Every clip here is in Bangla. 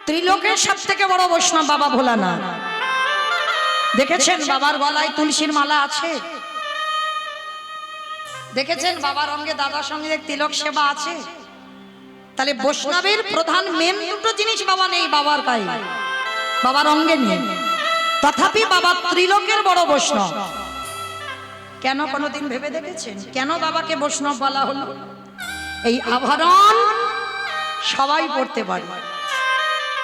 ত্রিলোকের সব থেকে বড় বৈষ্ণব বাবা ভোলানাথ। দেখেছেন বাবার গলায় তুলসীর মালা আছে, দেখেছেন বাবার অঙ্গে দাদার সঙ্গে তিলক সেবা আছে। তাহলে বৈষ্ণবের প্রধান মেন দুটো জিনিস বাবা নেই বাবার গায়ে, বাবার অঙ্গে নেই, তথাপি বাবা ত্রিলোকের বড় বৈষ্ণব। কেন কোনোদিন ভেবে দেখেছেন কেন বাবাকে বৈষ্ণব বলা হলো? এই আভরণ সবাই পড়তে পারে,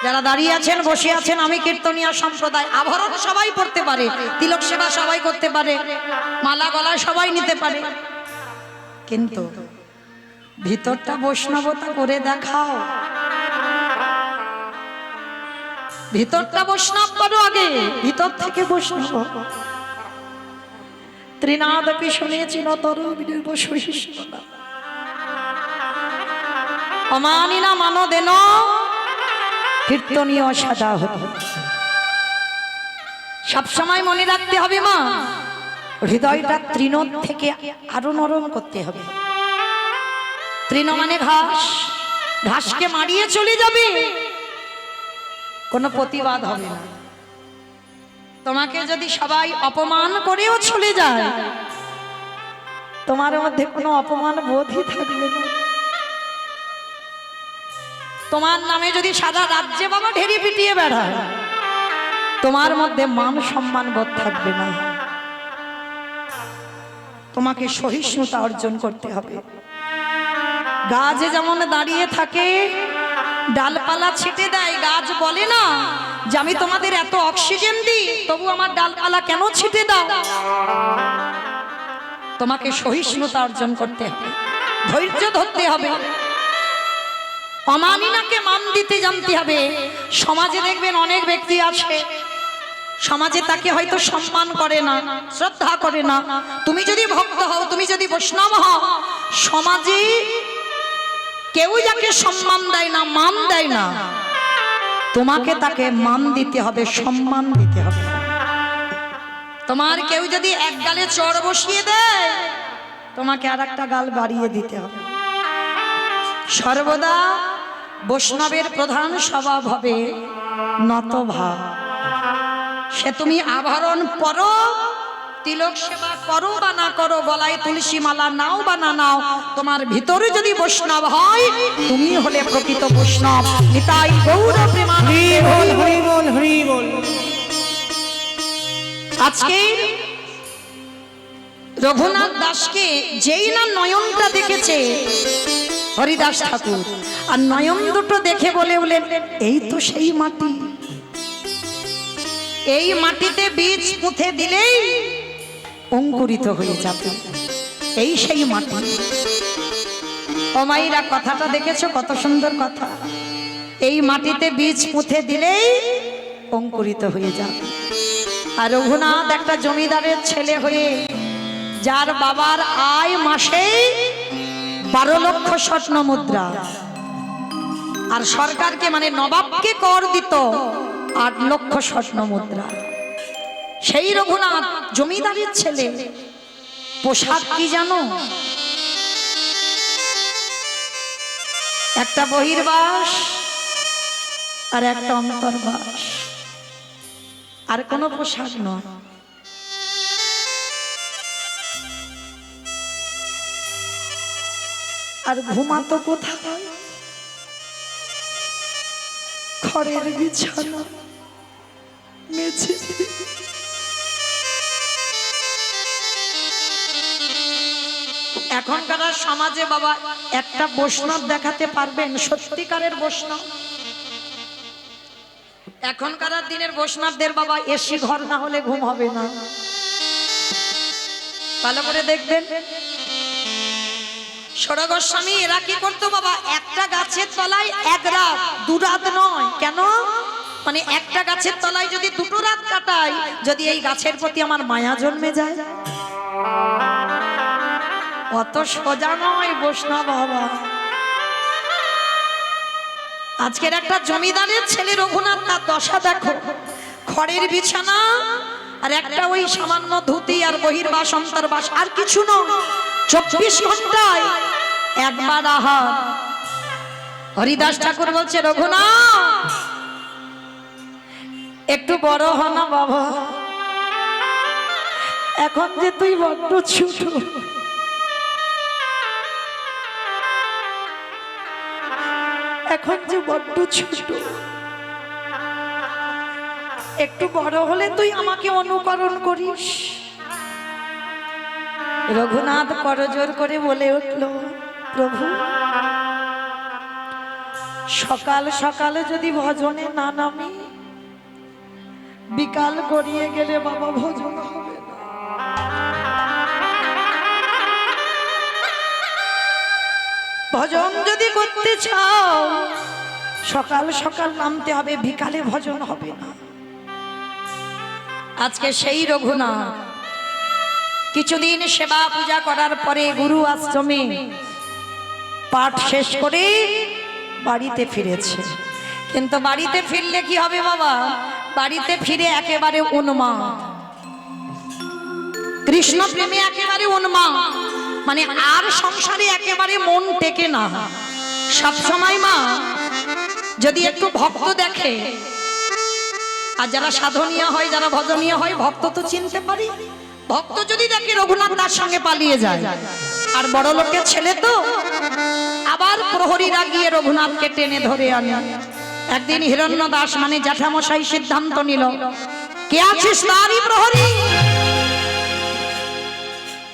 যারা দাঁড়িয়ে আছেন বসে আছেন, আমি কীর্তনিয়া সম্প্রদায়, আভরণ সবাই পড়তে পারে, তিলক সেবা সবাই করতে পারে, মালা গলায় সবাই নিতে পারে, কিন্তু ভিতরটা বৈষ্ণবতা করে দেখাও। ভিতরটা বৈষ্ণব করো আগে, ভিতর থেকে বৈষ্ণব। ত্রিনাদপি শুনেছি নতরবির বসহিষ্ণুনা অমানিনা মানদেন কীর্তনীয় সাদা হতো। সবসময় মনে রাখতে হবে মা, হৃদয়টা তৃণ থেকে আরো নরম করতে হবে। তৃণ মানে ঘাস, ঘাসকে মারিয়ে চলে যাবে, কোনো প্রতিবাদ হবে না। তোমাকে যদি সবাই অপমান করেও চলে যায়, তোমার মধ্যে কোনো অপমান বোধই থাকবে না। তোমার নামে যদি সারা রাজ্যে বাবা ঢেরি পিটিয়ে বেড়ায়, তোমার মধ্যে মান সম্মান বোধ থাকবে না। তোমাকে সহিষ্ণুতা অর্জন করতে হবে। গাছ যেমন দাঁড়িয়ে থাকে, ডালপালা ছিটে দেয়, গাছ বলে না যে আমি তোমাদের এত অক্সিজেন দিই, তবু আমার ডালপালা কেন ছিটে দাও? তোমাকে সহিষ্ণুতা অর্জন করতে হবে, ধৈর্য ধরতে হবে, অমানিনাকে মান দিতে জানতে হবে। সমাজে দেখবেন অনেক ব্যক্তি আছে, সমাজে তাকে হয়তো সম্মান করে না, শ্রদ্ধা করে না। তুমি যদি ভক্ত হও, তুমি যদি বৈষ্ণব হও, সমাজে কেউ যাকে সম্মান দেয় না, মান দেয় না, তোমাকে তাকে মান দিতে হবে, সম্মান দিতে হবে। তোমার কেউ যদি এক গালে চড় বসিয়ে দেয়, তোমাকে আর একটা গাল বাড়িয়ে দিতে হবে। সর্বদা বৈষ্ণবের প্রধান স্বভাব হবে নতভাব। সে তুমি আভরণ পরো, তিলক সেবা করো বা না করো, গলায় তুলসী মালা নাও বা না নাও, তোমার ভিতরে যদি বৈষ্ণব হয়, তুমি হলে প্রকৃত বৈষ্ণব। নিতাই গৌর প্রেমানন্দে হরি হরি বল, হরি বল। আজকে রঘুনাথ দাসকে যেই না নয়নটা দেখেছে হরিদাস ঠাকুর, আর নয়ন দুটো দেখে বলে বলেন এই তো সেই মাটি, এই মাটিতে বীজ পুঁতে দিলেই অঙ্কুরিত হয়ে যাবে, এই সেই মাটি। ও মাইরা, কথাটা দেখেছো কত সুন্দর কথা? এই মাটিতে বীজ পুঁতে দিলেই অঙ্কুরিত হয়ে যাবে। আর রঘুনাথ একটা জমিদারের ছেলে হয়ে, যার বাবার আয় মাসে 12 লক্ষ স্বর্ণ মুদ্রা, আর সরকারকে মানে নবাবকে কর দিত 8 লক্ষ স্বর্ণ মুদ্রা। সেই রঘুনাথ জমিদারের ছেলে, পোশাক কি জানো? একটা বহির্বাস আর একটা অন্তর্বাস, আর কোনো পোশাক নয়। আর ঘুমাতো কোথায়? খড়ের বিছানা মেঝেতে। এখনকার সমাজে বাবা একটা বৈষ্ণব দেখাতে পারবেন সত্যিকারের বৈষ্ণব? এখনকার দিনের বৈষ্ণবদের বাবা এসি ঘর না হলে ঘুম হবে না। ভালো করে দেখবেন, ষোড়শ গোস্বামী এরা কি করতো বাবা? একটা গাছের তলায় 1 রাত 2 রাত নয়। কেন? মানে একটা গাছের তলায় যদি 2টো রাত কাটাই, যদি এই গাছের প্রতি আমার মায়া জন্মে যায়। অত সোজা নয় বৈষ্ণব বাবা। আজকের একটা জমিদারের ছেলে রঘুনাথ, তার দশা দেখো। খড়ের বিছানা আর একটা ওই সামান্য ধুতি আর বহির্বাস অন্তর্বাস, আর কিছু নয়। 24 ঘন্টায় একবার আহার। হরিদাস ঠাকুর বলছে, রঘুনাথ একটু বড় হ না বাবা, এখন যে তুই বড্ড ছোট, এখন যে বড্ড ছোট, একটু বড় হলে তুই আমাকে অনুকরণ করিস। রঘুনাথ করজোর করে বলে উঠল, প্রভু সকাল সকালে যদি ভজনে না নামি, বিকাল গড়িয়ে গেলে বাবা ভজন হবে না। ভজন যদি করতে চাও সকাল সকাল নামতে হবে, বিকালে ভজন হবে না। আজকে সেই রঘুনাথ কিছুদিন সেবা পূজা করার পরে গুরু আশ্রমে পাঠ শেষ করে বাড়িতে ফিরেছে। কিন্তু বাড়িতে ফিরলে কি হবে বাবা, বাড়িতে ফিরে একেবারে উন্মাদ, কৃষ্ণ প্রেমে একেবারে উন্মাদ, মানে আর সংসারে একেবারে মন টেকে না। সব সময় মা যদি একটু ভক্ত দেখে, আর যারা সাধনীয় হয়, যারা ভজনীয় হয়, ভক্ত তো চিনতে পারি, ভক্ত যদি দেখে রঘুনাথ তার সঙ্গে পালিয়ে যায়। আর বড় লোকের ছেলে তো আবার প্রহরীরা গিয়ে রঘুনাথকে টেনে ধরে আনে। একদিন হিরণ্য দাস মানে জ্যাঠামশাই সিদ্ধান্ত নিল, কে আছিস তারই প্রহরী,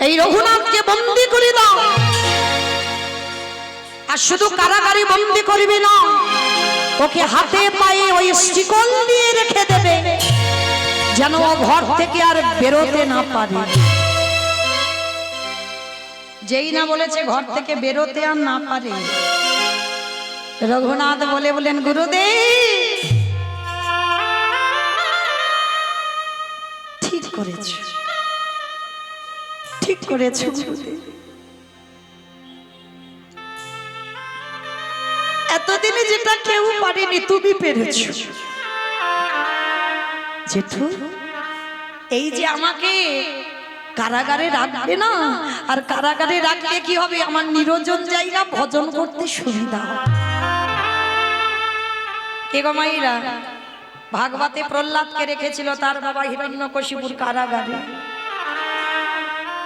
এই রঘুনাথকে বন্দী করে দাও। আর শুধু কারাগারে বন্দী করবি না, ওকে হাতে পায়ে ওই শিকল দিয়ে রেখে দেবে, যেন ও ঘর থেকে আর বেরোতে না পারে। যেই না বলেছে ঘর থেকে বেরোতে আর না পারে, রঘুনাথ বলেন, গুরুদেব ঠিক করেছ, ঠিক করেছ গুরুদেব, এতদিনে যেটা কেউ পারেনি তুমি পেরেছ। জেঠু এই যে আমাকে কারাগারে রাখবে না, আর কারাগারে রাখলে কি হবে, আমার নিরঞ্জন জায়গা ভজন করতে সুবিধা হবে। কে গো মাইরা, ভাগবতে প্রহ্লাদকে রেখেছিল তার বাবা হিরণ্যকশিপুর কারাগারে,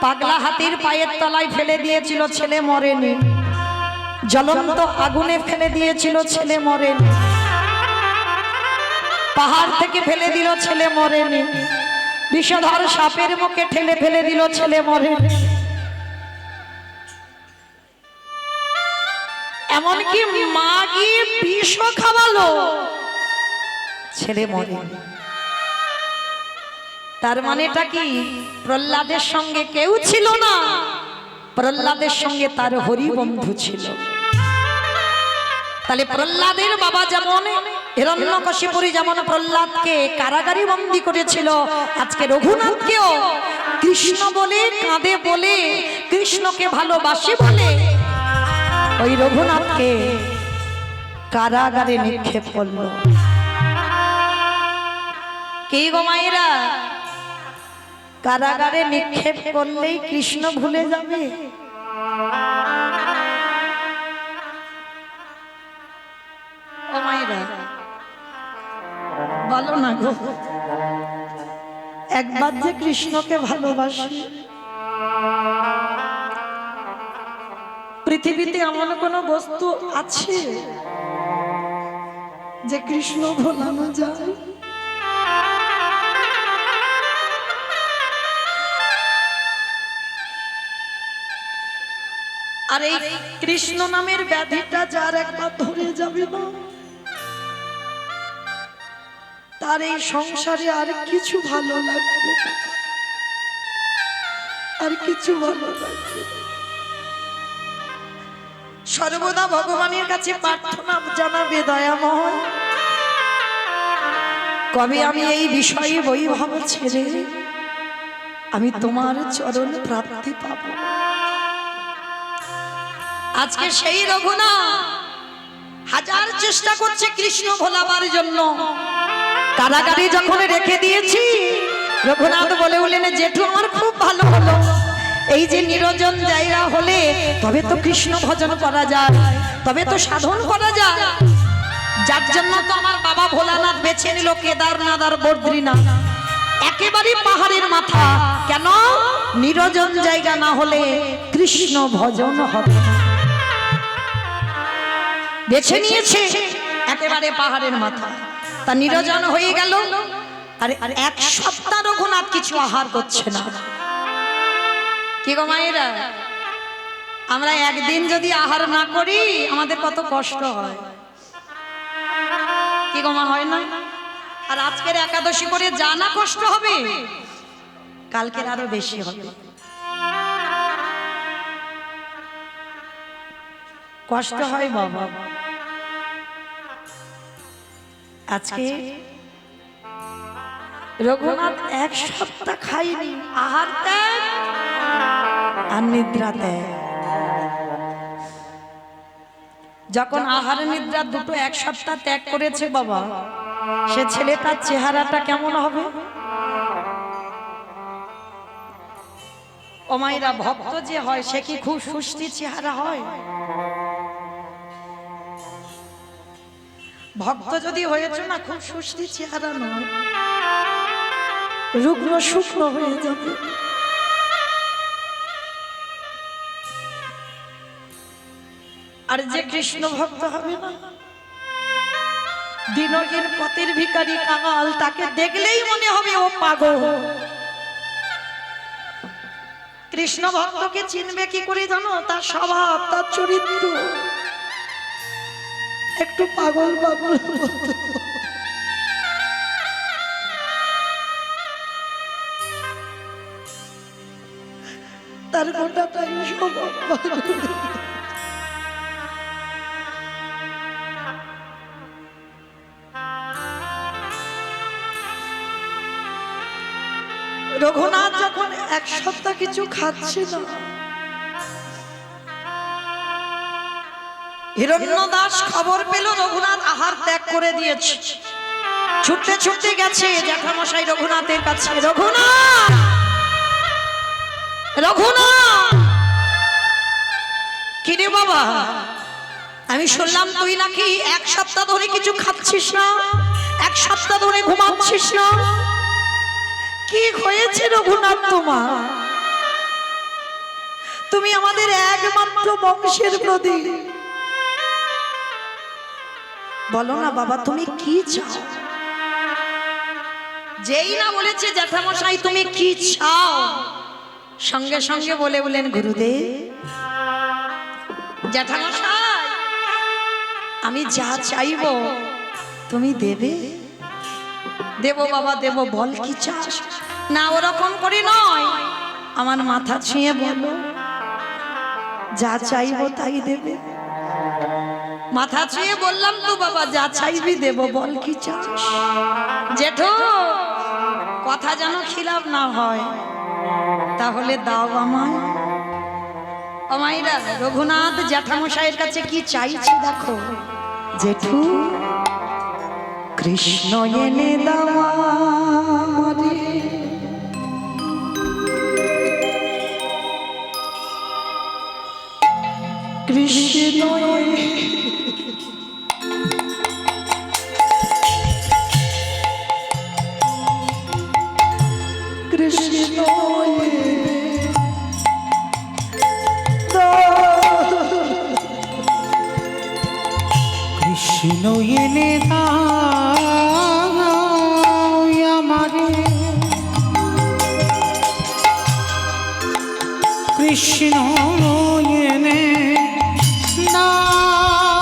পাগলা হাতির পায়ের তলায় ফেলে দিয়েছিল, ছেলে মরেনি, জ্বলন্ত আগুনে ফেলে দিয়েছিল, ছেলে মরেনি, পাহাড় থেকে ফেলে দিল, ছেলে মরেনি, বিষধর সাপের মুখে ঠেলে ফেলে দিল, ছেলে মরেনি, এমনকি মা গিয়ে বিষ খাওয়ালো, ছেলে মরেনি। তার মানেটা কি, প্রহ্লাদের সঙ্গে কেউ ছিল না, প্রহ্লাদের সঙ্গে তার হরি বন্ধু ছিল। তাহলে প্রহ্লাদের বাবা যেমন হিরণ্যকশিপুরী যেমন প্রহ্লাদকে কারাগারে বন্দী করেছিল, আজকে রঘুনাথকেও কৃষ্ণ বলে কাঁদে বলে, কৃষ্ণকে ভালোবাসে বলে ওই রঘুনাথকে কারাগারে নিক্ষেপ করলো। কে গো মায়েরা, কারাগারে নিক্ষেপ করলেই কৃষ্ণ ভুলে যাবে? ও মায়েরা বলো না গো, একবার যে কৃষ্ণকে ভালোবাসি, পৃথিবীতে এমন কোন বস্তু আছে যে কৃষ্ণ ভোলানো যায়? আর এই কৃষ্ণ নামের ব্যাধিটা যার একবার ধরে যাবে না, তার এই সংসারে আর কিছু ভালো লাগবে না, আর কিছু ভালো লাগবে না। সর্বদা ভগবানের কাছে প্রার্থনা জানাবে, দয়াময় কবে আমি এই বিষয়ে বৈভব ছেড়ে আমি তোমার চরণ প্রাপ্তি পাব। আজকে সেই রঘুনাথ হাজার চেষ্টা করছে কৃষ্ণ ভোলাবার জন্য, কারাগারে যখন রেখে দিয়েছি, রঘুনাথ বলে উঠলেন, জেঠু আমার খুব ভালো হলো, এই যে নিরঞ্জন জায়গা হলে তবে তো কৃষ্ণ ভজন করা যায়, তবে তো সাধন করা যায়, যার জন্য তো আমার বাবা ভোলানাথ বেছে নিল কেদারনাথ আর বদ্রীনাথ, একেবারে পাহাড়ের মাথা। কেন? নিরজন জায়গা না হলে কৃষ্ণ ভজন হবে না। বেছে নিয়েছে একেবারে পাহাড়ের মাথা, তা নিরজন হয়ে গেল। আর এক সপ্তাহ রঘুনাথ কিছু আহার করছে না। কি গো মায়েরা, আমরা একদিন যদি আহার না করি আমাদের কত কষ্ট হয়, কি গো মা, হয় না? আর আজকের একাদশী করে যা না কষ্ট হবে, কালকের আরো বেশি হবে। কষ্ট হয় বাবা। আজকে রঘুনাথ এক সপ্তাহ খাইনি, আহার ত্যাগ আর নিদ্রা ত্যাগ। যখন আহার নিদ্রা দুটো এক সপ্তাহ ত্যাগ করেছে বাবা, সে ছেলেটার চেহারাটা কেমন হবে? ও মায়েরা, ভক্ত যে হয় সে কি খুব সুষ্ঠি চেহারা হয়? ভক্ত যদি হয়েছে না, খুব সুষ্ঠি চেহারা নয়, রুগ্ন শুকনো হয়ে যাবে। আর যে কৃষ্ণ ভক্ত হবে না, দিনহীন পথের ভিখারি কাঙাল, তাকে দেখলেই মনে হবে ও পাগল। কৃষ্ণ ভক্তকে চিনবে কি করে জানো? তার স্বভাব, তার চরিত্র একটু পাগল পাগল। তার গোটাটাই স্বভাব পাগল। রঘুনাথ যখন এক সপ্তাহ কিছু খাচ্ছে না, হিরণ্যদাস খবর পেল রঘুনাথ আহার ত্যাগ করে দিয়েছে। ছুটতে ছুটতে গেছে জ্যাঠামশাই রঘুনাথের কাছে। রঘুনাথ, রঘুনাথ, কি রে বাবা, আমি শুনলাম তুই নাকি এক সপ্তাহ ধরে কিছু খাচ্ছিস না, এক সপ্তাহ ধরে ঘুমাচ্ছিস না। কি হয়েছে রঘুনাথ তোমার? তুমি আমাদের একমাত্র বংশের প্রদীপ, বলো না বাবা তুমি কি চাও? যেই না বলেছে জ্যাঠামশাই তুমি কি চাও, সঙ্গে সঙ্গে বলে বলেন গুরুদেব, জ্যাঠামশাই আমি যা চাইব তুমি দেবে? দেব বাবা দেব, বল কি চাস? না ওরকম করে নয়, আমার মাথা ছুঁয়ে বলো, যা চাইবো তাই দেবে। মাথা ছুঁয়ে বললাম তো বাবা, যা চাইবি দেব, বল কি চাস? জেঠু, কথা যেন খিলাপ না হয়, তাহলে দাও আমায়। আমায়রা, রঘুনাথ জ্যাঠামশাইয়ের কাছে কি চাইছে দেখো। জেঠু, কৃষ্ণ এনে দাও আমারে, কৃষ্ণ কৃষ্ণ কৃষ্ণ এনে দাও আমারে, কৃষ্ণ এনে দাও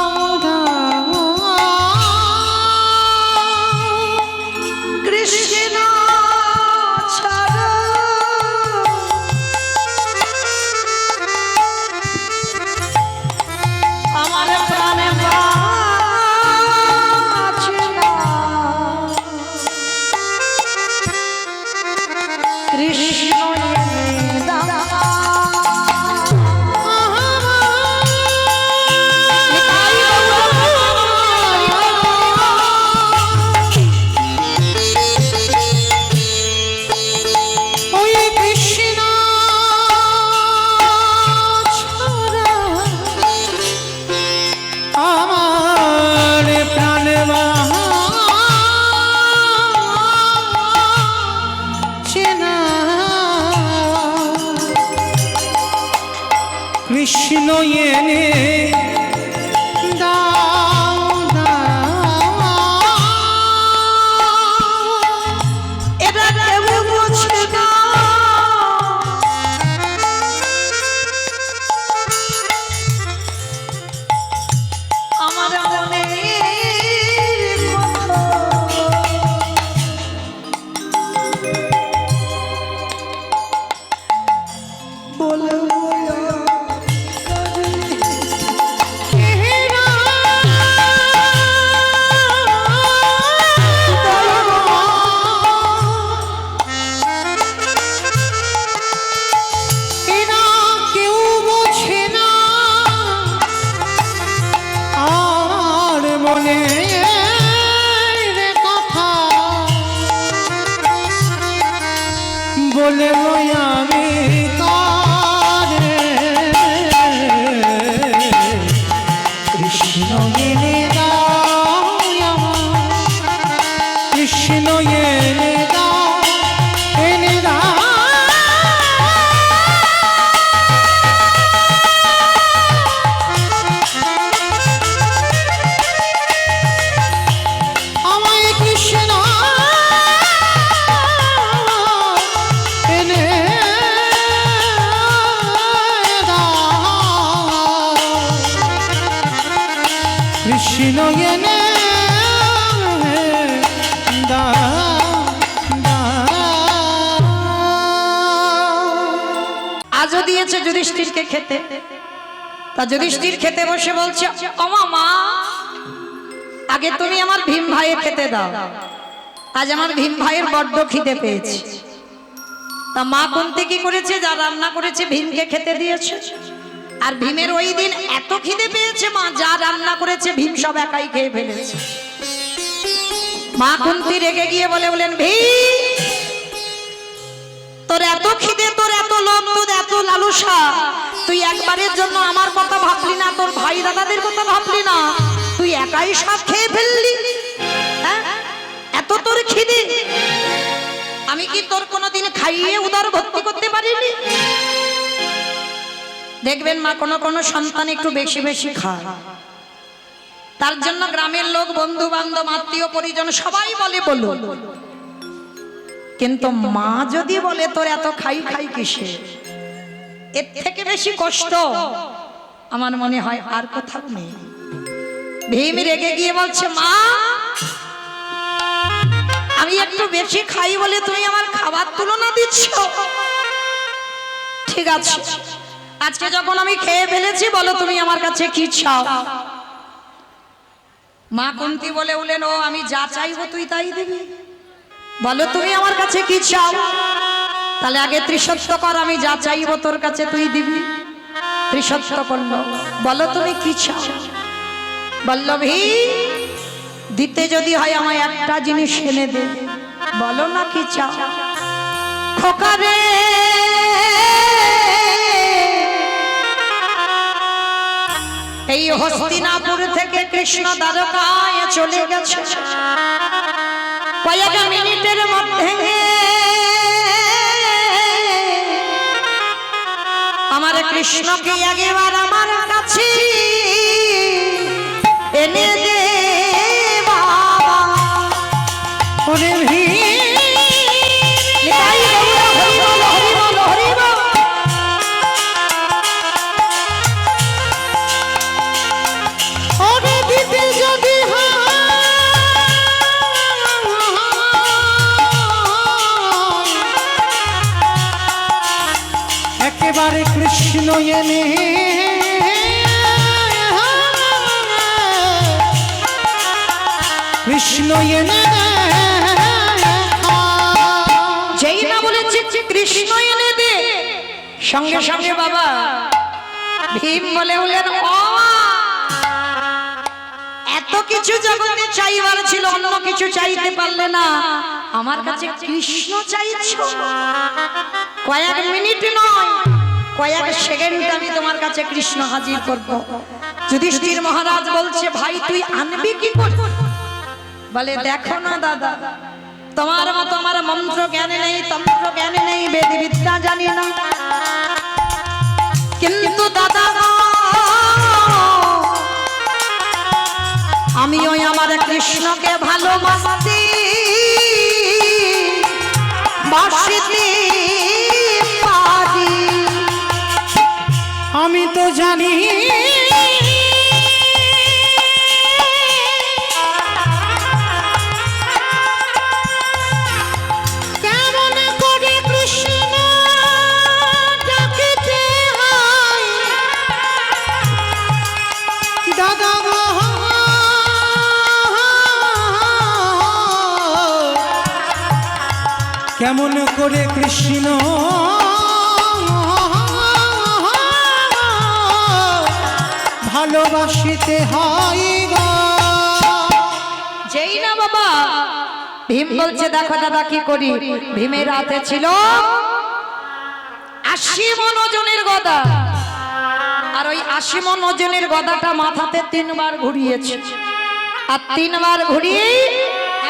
দিয়েছে যুধিষ্ঠিরকে খেতে। তা যুধিষ্ঠির খেতে বসে বলছে, ওমা মা, আগে তুমি আমার ভীম ভাইয়ের খেতে দাও, আজ আমার ভীম ভাইয়ের বড্ড খিদে পেয়েছে। তা মা কুন্তি কি করেছে, যা রান্না করেছে ভীমকে খেতে দিয়েছে। আর ভীমের ওই দিন এত খিদে পেয়েছে, মা যা রান্না করেছে ভীম সব একাই খেয়ে ফেলেছে। মা কুন্তি রেগে গিয়ে বলেন, ভীম, তোর এত খিদে, তোর এত লোভ, তোর এত লালসা, তুই একবারের জন্য আমার কথা ভাবলি না, তোর ভাই দাদাদের কথা ভাবলি না, তুই একাই সব খেয়ে ফেললি। হ্যাঁ, এত তোর খিদে, আমি কি তোর কোনোদিন খাইয়ে উদর ভর্তি করতে পারিনি? দেখবেন মা, কোনো সন্তান একটু বেশি বেশি খায়, তার জন্য গ্রামের লোক, বন্ধু বান্ধব, আত্মীয় পরিজন সবাই বলে বলো, কিন্তু মা যদি বলে তোর এত খাই খাই কিসে, এর থেকে বেশি কষ্ট আমার মনে হয় আর কোথাও নেই। ভীম রেগে গিয়ে বলছে, মা, আমি একটু বেশি খাই বলে তুমি আমার খাবার তুলনা দিচ্ছ? ঠিক আছে, আজকে যখন আমি খেয়ে ফেলেছি, বলো তুমি আমার কাছে কি চাও? মা কুন্তি বলে উঠলেন, ও আমি যা চাইবো তুই তাই দিবি, বলো তুমি আমার কাছে কি চাও? তাহলে আগে ত্রিসত্য কর, আমি যা চাইবো তোর কাছে তুই দিবি। ত্রিসত্য করলো, বলো তুমি কি চাও? বলল, ভীম, দিতে যদি হয় আমায় একটা জিনিস এনে দে, বলো না কি চাও? খোকারে, এই হস্তিনাপুর থেকে কৃষ্ণ দ্বারকায় চলে গেছে, কয়েক মিনিটের মধ্যে আমার কৃষ্ণকে একবার আমার কাছে এনে দে বাবা। ওরে ভীম, নিতাই গৌর হরি বল, হরি বল, হরি বল। ওরে দিতে যদি একেবারে কৃষ্ণ এনে, কৃষ্ণ এনে, যেই না বলেছে কৃষ্ণ এনে দে, সঙ্গে সঙ্গে বাবা ভীম বলে উঠলেন, ও এত কিছু জগতে চাইবার ছিল, অন্য কিছু চাইতে পারলে না, আমার কাছে কৃষ্ণ চাইছো? কয়েক মিনিট নয়, কয়েক সেকেন্ড আমি তোমার কাছে কৃষ্ণ হাজির করব। যুধিষ্ঠির মহারাজ বলছে, ভাই তুই আনবি কি করে? বলে, দেখো না দাদা, তোমার মতো আমার মন্ত্র জ্ঞানে নেই, তন্ত্র জ্ঞানে নেই, বেদ বিদ্যা জানি না, কিন্তু দাদা আমি ওই আমার কৃষ্ণকে ভালোবাসি, বাসিতে পারি। আমি তো জানি কেমন করে কৃষ্ণ ডাকিতে হয়, দাদা গো, কেমন করে কৃষ্ণ ভালোবাসিতে হয় গো। যেই না বাবা ভীম বলছে, দেখো দাদা কি করি। ভীমের হাতে ছিল 80 মণ ওজনের গদা, আর ওই 80 মণ ওজনের গদাটা মাথাতে 3 বার ঘুরিয়েছে, আর 3 বার ঘুরিয়ে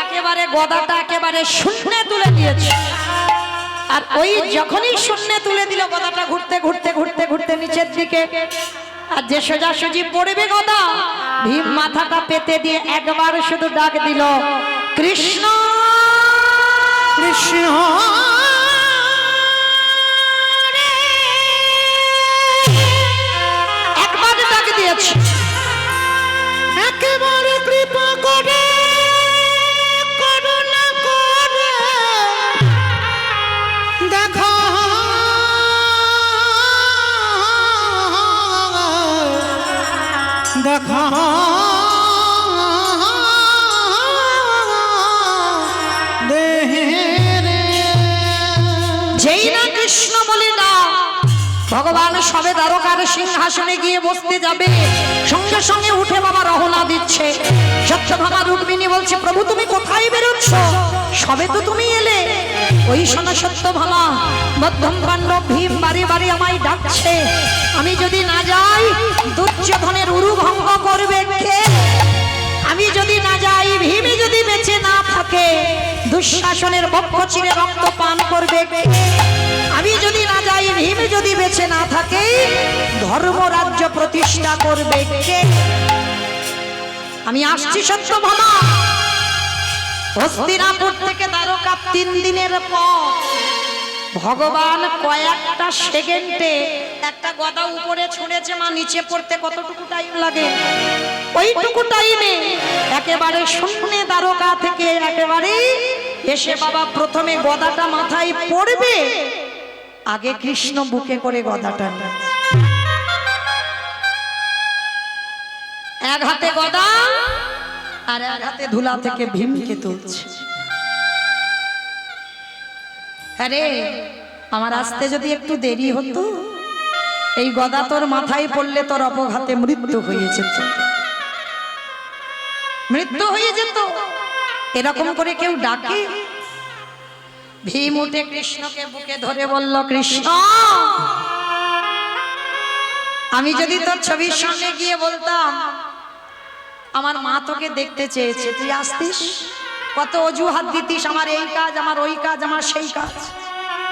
একেবারে গদাটা একেবারে শূন্যে তুলে দিয়েছে। আর ওই যখনই শূন্যে তুলে দিল, গদাটা ঘুরতে ঘুরতে ঘুরতে ঘুরতে নিচের দিকে, আর যে সোজাসুজি পড়বে গদা, ভীম মাথাটা পেতে দিয়ে একবার শুধু ডাক দিল, কৃষ্ণ কৃষ্ণ। একবার ডাক দিয়েছে, একেবারে কৃপা করে, করুণা করে দেখা ভগবান সবে দ্বারকার সিংহাসনে গিয়ে বসতে যাবে, সঙ্গে সঙ্গে উঠে বাবা রওনা দিচ্ছে। সত্যভামা রুক্মিণী বলছে, প্রভু তুমি কোথায় বেরোচ্ছ? সবে তো তুমি এলে। ওই শোনো সত্যভামা, মধ্যম পাণ্ডব ভীম বাড়ি বাড়ি আমায় ডাকছে। আমি যদি না যাই দুর্যোধনের উরু ভঙ্গ করবে কে? আমি যদি না যাই, ভীমে যদি বেঁচে না থাকে, দুঃশাসনের বক্ষ চিরে রক্ত পান করবে কে? আমি যদি না যাই, ভীমে যদি বেঁচে না থাকে, ধর্মরাজ্য প্রতিষ্ঠা করবে কে? আমি আসছি সত্যভামা। হস্তিনাপুর থেকে দ্বারকা 3 দিনের পর ভগবান কয়েকটা সেকেন্ডে একটা গদা উপরে ছুঁড়েছে, মা নিচে পড়তে কতটুকু টাইম লাগে? ওইটুকু টাইমে একেবারে শূন্যে দ্বারকা থেকে একেবারে এসে বাবা প্রথমে গদাটা মাথায় পড়বে, আগে কৃষ্ণ বুকে করে গদাটা নিয়েছে। এক হাতে গদা আর এক হাতে ধুলা থেকে ভীমকে তুলছে। আরে আমার আসতে যদি একটু দেরি হতো, এই গদা তোর মাথায় পড়লে তোর অপঘাতে মৃত্যু হয়ে যেত, মৃত্যু হয়ে যেত। এরকম করে কেউ ডাকে? ভীম উঠে কৃষ্ণকে বুকে ধরে বলল, কৃষ্ণ আমি যদি তোর ছবির সামনে গিয়ে বলতাম আমার মা তোকে দেখতে চেয়েছে, তুই আসতিস? কত অজুহাত দিতিস, আমার এই কাজ, আমার ওই কাজ, আমার সেই কাজ,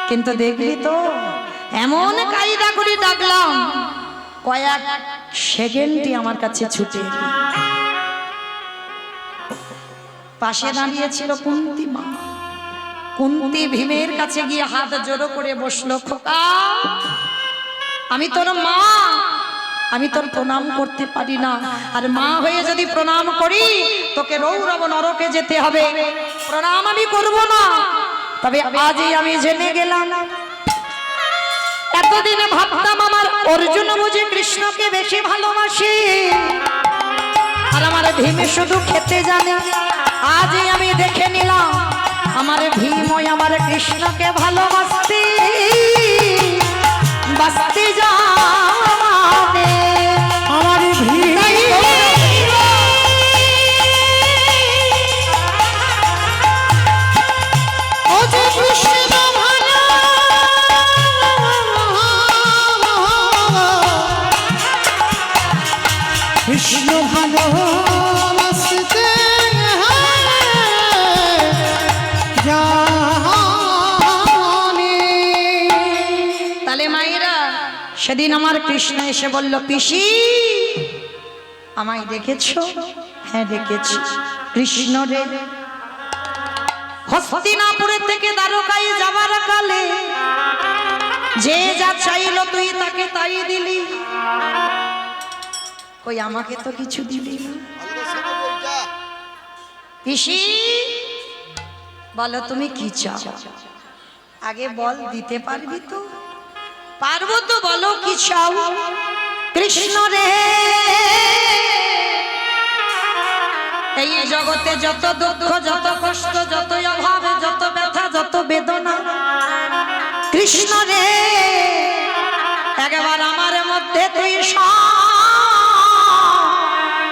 কিন্তু দেখলি তো এমন কায়দা করে ডাকলাম, কয়েক সেকেন্ডই আমার কাছে ছুটে এলি। পাশে দাঁড়িয়েছিল কুন্তি মা। কুন্তি ভীমের কাছে গিয়ে হাত জোড়ো করে বসলো, খোকা আমি তোর মা, আমি তোর প্রণাম করতে পারি না, আর মা হয়ে যদি প্রণাম করি তোকে রৌরব নরকে যেতে হবে, প্রণাম আমি করব না। তবে আজই আমি জেনে গেলাম, এতদিনে ভাবতাম আমার অর্জুন বুঝি কৃষ্ণকে বেশি ভালোবাসে, আর আমার ভীম শুধু খেতে জানে। আজই আমি দেখে নিলাম আমার ভীম ওই আমার কৃষ্ণকে ভালোবাসতে বাঁচতে জানে। আমার ভীম ও যে কৃষ্ণ ভালো, কৃষ্ণ ভালোবাসতে জানে। তাহলে মায়েরা সেদিন আমার কৃষ্ণ এসে বলল, পিসি আমায় দেখেছো? হ্যাঁ দেখেছি। কৃষ্ণ রে হস্তিনাপুরের থেকে দ্বারকায় যাবার কালে যে যা চাইলো তুই তাকে তাই দিলি, কই আমাকে তো কিছু দিলি না। পিসি বলো তুমি কি চাও? আগে বল, দিতে পারবি তো? পারবো তো, বলো কি চাও? কৃষ্ণ রে এই জগতে যত দুঃখ, যত কষ্ট, যত অভাব, যত ব্যথা, যত বেদনা, কৃষ্ণ রে একবার আমার মধ্যে তুই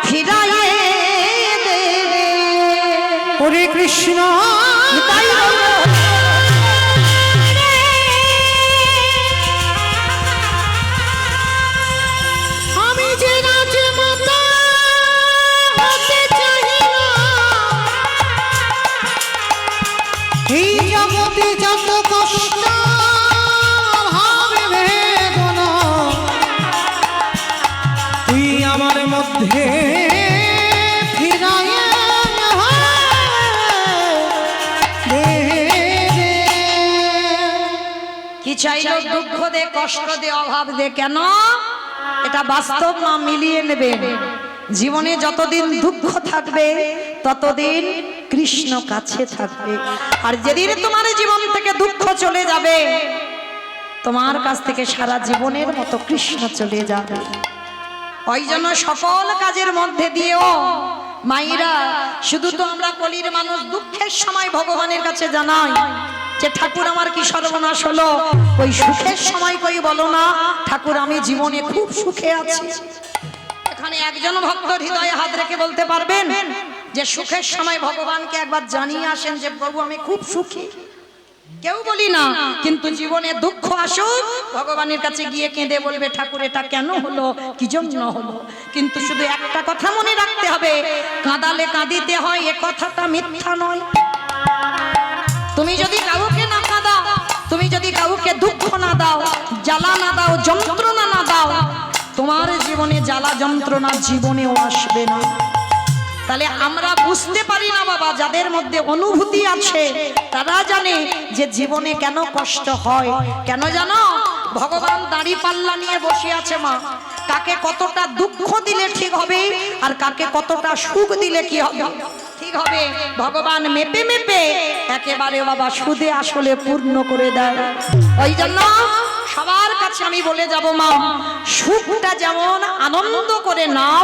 ফিরাইয়ে দে। ওরে কৃষ্ণ তাই বললো, আমি যে রাজমাতা হতে চাই না, এই জগতে যত কষ্ট হবে বেদনা, তুই আমার মধ্যে ফিরাইয়া দে। কি চাইলো? দুঃখ দে, কষ্ট দে, অভাব দে। কেন? এটা বাস্তব না, মিলিয়ে নেবে। জীবনে যতদিন দুঃখ থাকবে ততদিন কৃষ্ণ কাছে থাকবে, আর যেদিন তোমার জীবন থেকে দুঃখ চলে যাবে তোমার কাছ থেকে সারা জীবনের মতো কৃষ্ণ চলে যাবে। ওই জন্য সকল কাজের মধ্যে দিয়েও মায়েরা, শুধু তো আমরা কলির মানুষ, দুঃখের সময় ভগবানের কাছে জানাই যে ঠাকুর আমার কি সর্বনাশ হলো। ওই সুখের সময় কই বলো না ঠাকুর আমি জীবনে খুব সুখে আছি। এখানে একজন ভক্ত হৃদয়ে হাত রেখে বলতে পারবেন যে সুখের সময় ভগবানকে একবার জানিয়ে আসেন যে প্রভু আমি খুব সুখী? কেউ বলি না, কিন্তু জীবনে দুঃখ আসুক ভগবানের কাছে গিয়ে কেঁদে বলবে ঠাকুর এটা কেন হলো, কি জন্য হলো। কিন্তু শুধু একটা কথা মনে রাখতে হবে, কাঁদালে কাঁদিতে হয় এ কথাটা মিথ্যা নয়। তুমি যদি কাউকে না কাঁদাও, তুমি যদি কাউকে দুঃখ না দাও, জ্বালা না দাও, যন্ত্রণা না দাও, তোমার জীবনে জ্বালা যন্ত্রণা জীবনেও আসবে না। তাহলে আমরা বুঝতে পারি না বাবা, যাদের মধ্যে অনুভূতি আছে তারা জানে যে জীবনে কেন কষ্ট হয়। কেন জানো? ভগবান দাড়ি পাল্লা নিয়ে বসে আছে মা, কাকে কতটা দুঃখ দিলে ঠিক হবে আর কাকে কতটা সুখ দিলে কি হবে ঠিক হবে, ভগবান মেপে মেপে একেবারে বাবা সুদে আসলে পূর্ণ করে দেয়। ওই জন্য সবার কাছে আমি বলে যাব মা, সুখটা যেমন আনন্দ করে নাও,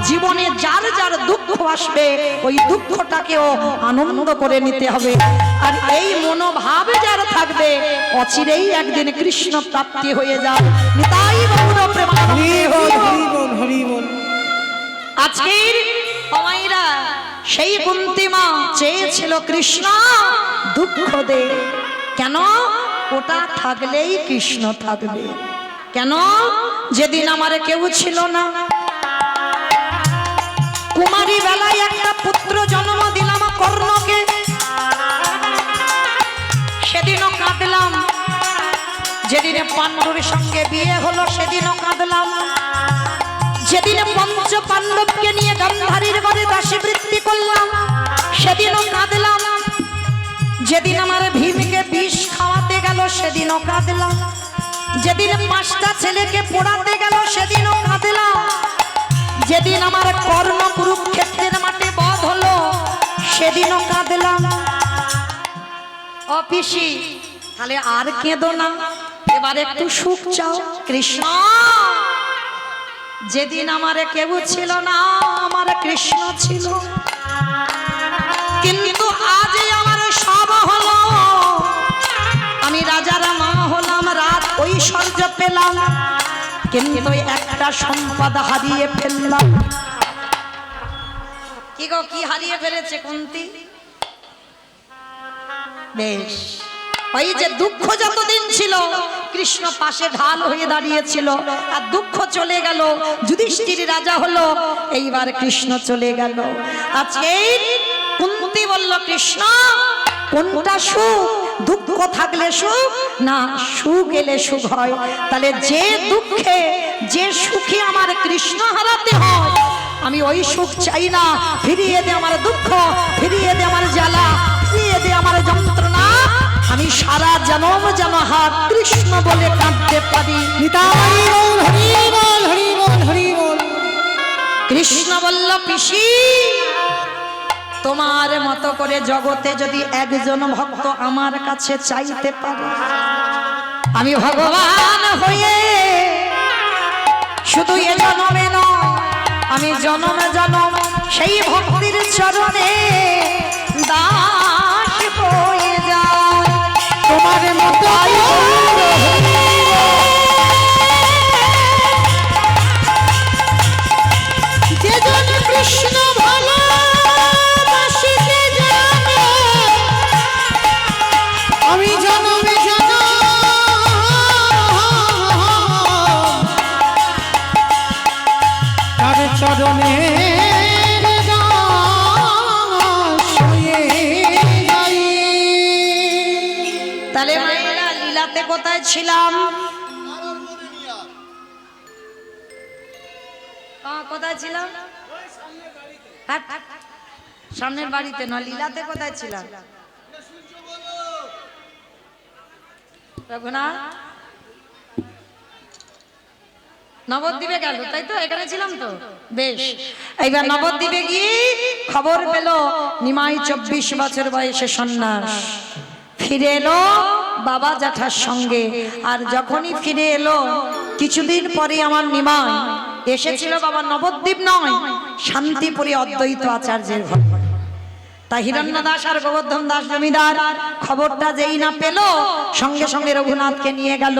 জীবনে যার যার দুঃখ আসবে ওই দুঃখটাকেও আনন্দ করে নিতে হবে। আর এই মনোভাব যার থাকবে অচিরেই একদিন কৃষ্ণ প্রাপ্তি হয়ে যায়। নিতাই গৌর প্রেমানন্দে। আজকের মায়েরা, সেই কুন্তী মা চেয়েছিল কৃষ্ণ দুঃখ দে, কেন? ওটা থাকলেই কৃষ্ণ থাকবে। কেন? যেদিন আমার কেউ ছিল না, কুমারী বেলায় একটা পুত্র জন্ম দিলাম কর্ণকে, সেদিনও কাঁদলাম। যেদিনে পাণ্ডুর সঙ্গে বিয়ে হলো সেদিনও কাঁদলাম। যেদিনে পঞ্চ পাণ্ডবকে নিয়ে গান্ধারীর ঘরে দাসীবৃত্তি করলাম সেদিনও কাঁদলাম। যেদিন আমার ভীমকে বিষ খাওয়াতে গেল সেদিনও কাঁদলাম। যেদিন 5টা ছেলেকে পোড়াতে গেল সেদিনও কাঁদলাম। যেদিন আমার কর্ণ কুরুক্ষেত্রের মাঠে বধ হলো সেদিনও কাঁদলাম। ও পিসি, তাহলে আর কেঁদো না, এবার একটু সুখ চাও। কৃষ্ণ, যেদিন আমার কেউ ছিল না আমার কৃষ্ণ ছিল, কিন্তু আজ আমার সব হলো। আমি রাজার মা হলাম, রাত ঐশ্বর্য পেলাম, কিন্তু একটা সম্পদ হারিয়ে ফেললাম। কি গো, কি হারিয়ে ফেলেছে কুন্তী? বেশ, ওই যে দুঃখ যতদিন ছিল কৃষ্ণ পাশে ঢাল হয়ে দাঁড়িয়েছিল, আর দুঃখ চলে গেল, যুধিষ্ঠির রাজা হলো, এইবার কৃষ্ণ চলে গেল। আজকে কুন্তী বলল কৃষ্ণ কোনটা সুখ? দুঃখ থাকলে সুখ না সুখ এলে সুখ হয়। তাহলে যে দুঃখে যে সুখে আমার কৃষ্ণ হারাতে হয়, আমি ওই সুখ চাই না। ফিরিয়ে দে আমার দুঃখ, ফিরিয়ে দে আমার জ্বালা, ফিরিয়ে দে আমার যন্ত্রণা। আমি সারা জনম যেন হাত কৃষ্ণ বলে কাঁদতে পারি। কৃষ্ণ বলল পিসি, তোমার মতো করে জগতে যদি একজন ভক্ত আমার কাছে চাইতে পারে, আমি ভগবান হয়ে শুধু এ জনমে নয়, আমি জনম জনম সেই ভক্তির চরণে দাস হয়ে যায়। তোমার মতো যে জন কৃষ্ণ ভালো আমি জনমে তার চরণে তাহলে মায়েরা লীলাতে কোথায় ছিলাম? কোথায় ছিলাম? সামনের বাড়িতে না, লীলাতে কোথায় ছিলাম? রঘুনাথ নবদ্বীপে গেল, তাই তো? এখানে ছিলাম তো। বেশ, এইবার নবদ্বীপে গিয়ে খবর পেল নিমাই 24 বছর বয়সে সন্ন্যাস ফিরে এলো বাবা জ্যাঠার সঙ্গে। আর যখনই ফিরে এলো কিছুদিন পরে আমার নিমাই এসেছিল বাবা নবদ্বীপ নয়, শান্তিপুরে অদ্বৈত আচার্যের ঘরে। তাই হিরণ্য দাস আর গোবর্ধন দাস জমিদার খবরটা যেই না পেল, সঙ্গে সঙ্গে রঘুনাথকে নিয়ে গেল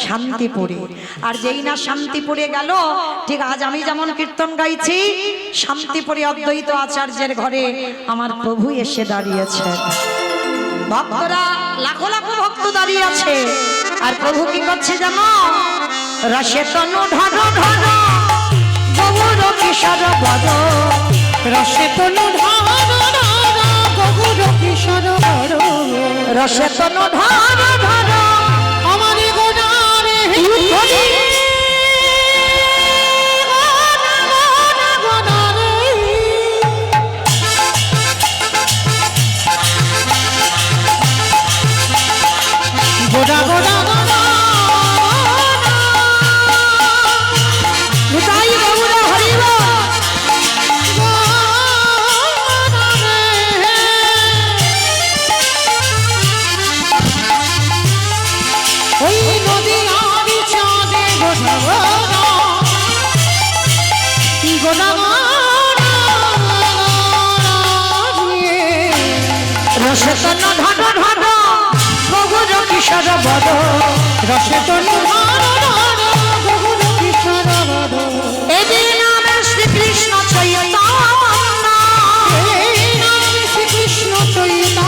শান্তিপুরে। আর যেই না শান্তিপুরে গেল, ঠিক আজ আমি যেমন কীর্তন গাইছি, শান্তিপুরে অদ্বৈত আচার্যের ঘরে আমার প্রভু এসে দাঁড়িয়েছে। ভক্তরা লাখো লাখো ভক্ত দাঁড়িয়ে আছে, আর প্রভু কি করছে জানো? রসে তনু ঢর ঢর গৌর কিশোর বদ, রসে তনু ঢর ঢর গৌর কিশোর বর, রসে তনু ঢর ঢর আমার গোনারে হরি গোড়া গোড়া নিতাই গৌর হরি বল। ওই নদী আমি চাঁদে গোড়া গোড়া রসে তনু ঢর ঢর গৌর কিশোর বদ, রসে তনু ঢর ঢর গৌর কিশোর বর, এদের নাম শ্রীকৃষ্ণ চৈতন্য, এই নাম শ্রীকৃষ্ণ চৈতন্য,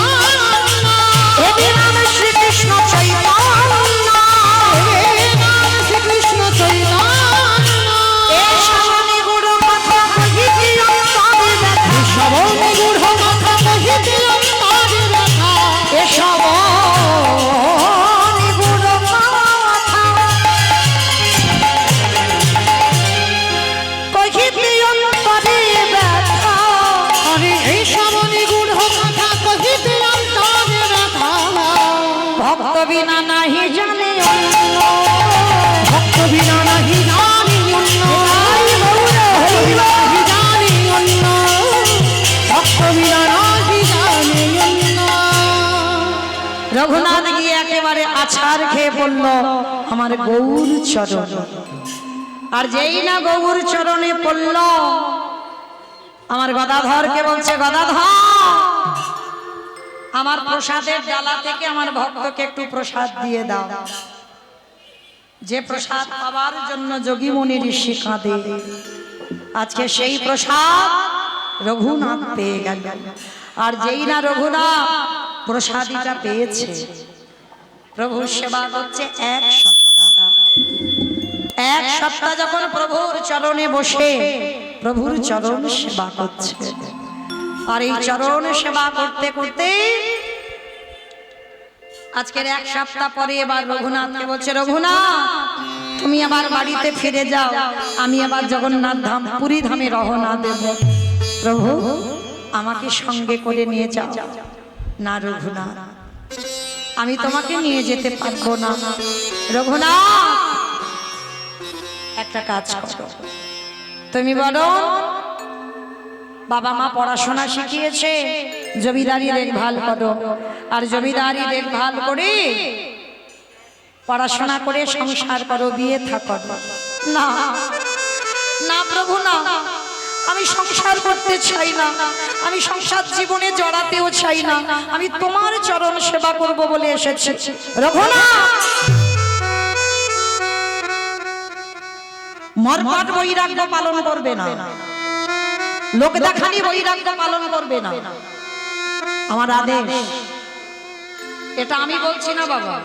এদের নাম শ্রীকৃষ্ণ চৈতন্য, এই নাম শ্রীকৃষ্ণ চৈতন্য, এই শ্রবণে গুরু কথা কহিতে অন্তরে ব্যথা, শ্রবণে গুঢ় কথা কহিতে অন্তরে ব্যথা, এ শ্রবণে গুরু কথা কহিতে অন্তরে ব্যথা, আরে এই শ্রবণে গুঢ় কথা কহিতে অন্তরে ব্যথা, ভক্ত বিনা নাহি জানে অন্য, ভক্ত বিনা নাহি জানি অন্য, নিতাই গৌর হরি বল। নাহি জানি অন্য, ভক্ত বিনা নাহি জানি অন্য। রঘুনাথ গিয়ে একেবারে আছাড় খেয়ে পড়ল আমার গৌর চরণ। আর যেই না গৌর চরণে পড়ল, আমার গদাধরকে বলছে, গদাধর আমার প্রসাদের ডালা থেকে আমার ভক্তকে একটু প্রসাদ দিয়ে দাও। যে প্রসাদ পাবার জন্য যোগী মুনি ঋষি কাঁদে, আজকে সেই প্রসাদ রঘুনাথ পেয়ে গেল। আর যেই না রঘুনাথ প্রসাদীটা পেয়েছে, প্রভুর সেবা করছে এক সপ্তাহ যখন প্রভুর চরণে বসে প্রভুর চরণ সেবা করছে। আর এই চরণ সেবা করতে করতে আজকের এক সপ্তাহ পরে এবার রঘুনাথকে বলছে, রঘুনাথ তুমি আবার বাড়িতে ফিরে যাও, আমি আবার জগন্নাথ ধাম পুরী ধামে রওনা দেব। প্রভু আমাকে সঙ্গে করে নিয়ে যাও। না রঘুনাথ, আমি তোমাকে নিয়ে যেতে পারবো না। রঘুনাথ একটা কাজ করো, তুমি বলো বাবা মা পড়াশোনা শিখিয়েছে, জমিদারি দেখভাল করো, আর জমিদারি দেখভাল করে পড়াশোনা করে সংসার করো, বিয়ে থাকো। না না প্রভু না, আমি সংসার করতে চাই না, আমি সংসার জীবনে জড়াতেও চাই না, আমি তোমার চরণ সেবা করব বলে এসেছি। রঘুনাথ মর্মট বৈরাগ্য পালন করবে না, লোক দেখানি বৈরাগ্য পালন করবে না, আমার আদেশ। এটা আমি বলছি না বাবা,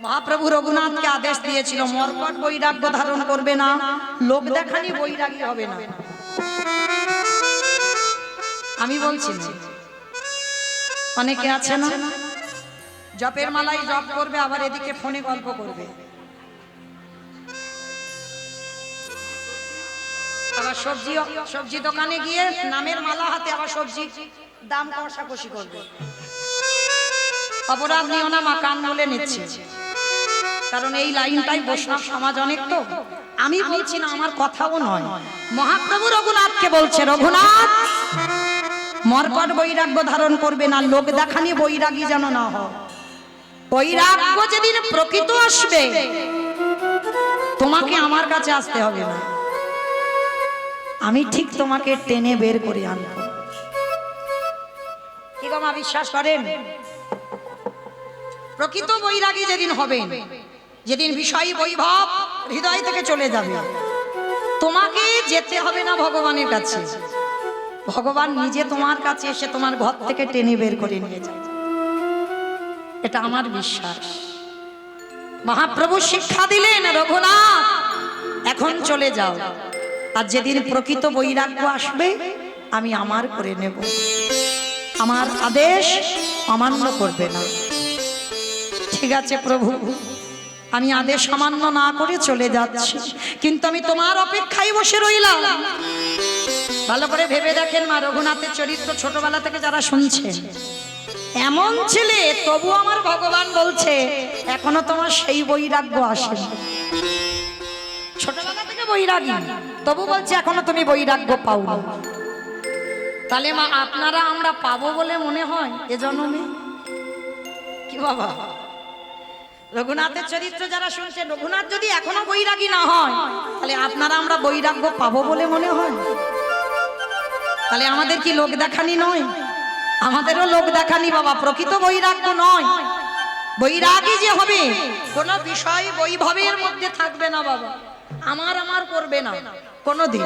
মহাপ্রভু রঘুনাথকে আদেশ দিয়েছিল, মর্মট বৈরাগ্য ধারণ করবে না, লোক দেখানি বৈরাগী হবে না। আমি বলছি না, অনেকে আছে না জপের মালাই জপ করবে, আবার এদিকে ফোনে গল্প করবে, আবার সবজি দোকানে গিয়ে নামের মালা হাতে আবার সবজি দাম কষাকষি করবে। অপরাধ নিও না মা, কান বলে নিচ্ছে, কারণ এই লাইনটাই বৈষ্ণব সমাজ অনেক। তো আমি বলছি না, আমার কথাও নয়, মহাপ্রভু রঘুনাথকে বলছে, রঘুনাথ মর্কট বৈরাগ্য ধারণ করবে না, লোক দেখানি বৈরাগী যেন না হয়। বৈরাগ্য যেদিন প্রকৃত আসবে তোমাকে আমার কাছে আসতে হবে না, আমি ঠিক তোমাকে টেনে বের করে আনবো। কি গো মা, বিশ্বাস করেন? প্রকৃত বৈরাগী যেদিন হবে, যেদিন বিষয় বৈভব হৃদয় থেকে চলে যাবে, তোমাকে যেতে হবে না ভগবানের কাছে, ভগবান নিজে তোমার কাছে এসে তোমার ঘর থেকে টেনে বের করে নিয়ে যাবে। এটা আমার বিশ্বাস। মহাপ্রভু শিক্ষা দিলেন, রঘুনাথ এখন চলে যাও, আর যেদিন প্রকৃত বৈরাগ্য আসবে আমি আমার করে নেব, আমার আদেশ অমান্য করবে না। ঠিক আছে প্রভু, আমি আদেশ অমান্য না করে চলে যাচ্ছি, কিন্তু আমি তোমার অপেক্ষায় বসে রইলাম। ভালো করে ভেবে দেখেন মা, রঘুনাথের চরিত্র ছোটবেলা থেকে যারা শুনছেন, এমন ছেলে তবু আমার ভগবান বলছে এখনো তোমার সেই বৈরাগ্য আসেনি। ছোটবেলা থেকে বৈরাগী, তবু বলছে এখনো তুমি বৈরাগ্য পাওনি। তাহলে মা আপনারা আমরা পাবো বলে মনে হয় এ জন্মে? কি বাবা, রঘুনাথের চরিত্র যারা শুনছেন, রঘুনাথ যদি এখনো বৈরাগী না হয়, তাহলে আপনারা আমরা বৈরাগ্য পাবো বলে মনে হয়? তাহলে আমাদের কি লোক দেখানি নয়? আমাদেরও লোক দেখানি বাবা, প্রকৃত বৈরাগ্য নয়। বৈরাগী যে হবে কোন বিষয় বৈভবের মধ্যে থাকবে না বাবা, আমার আমার করবে না কোনদিন।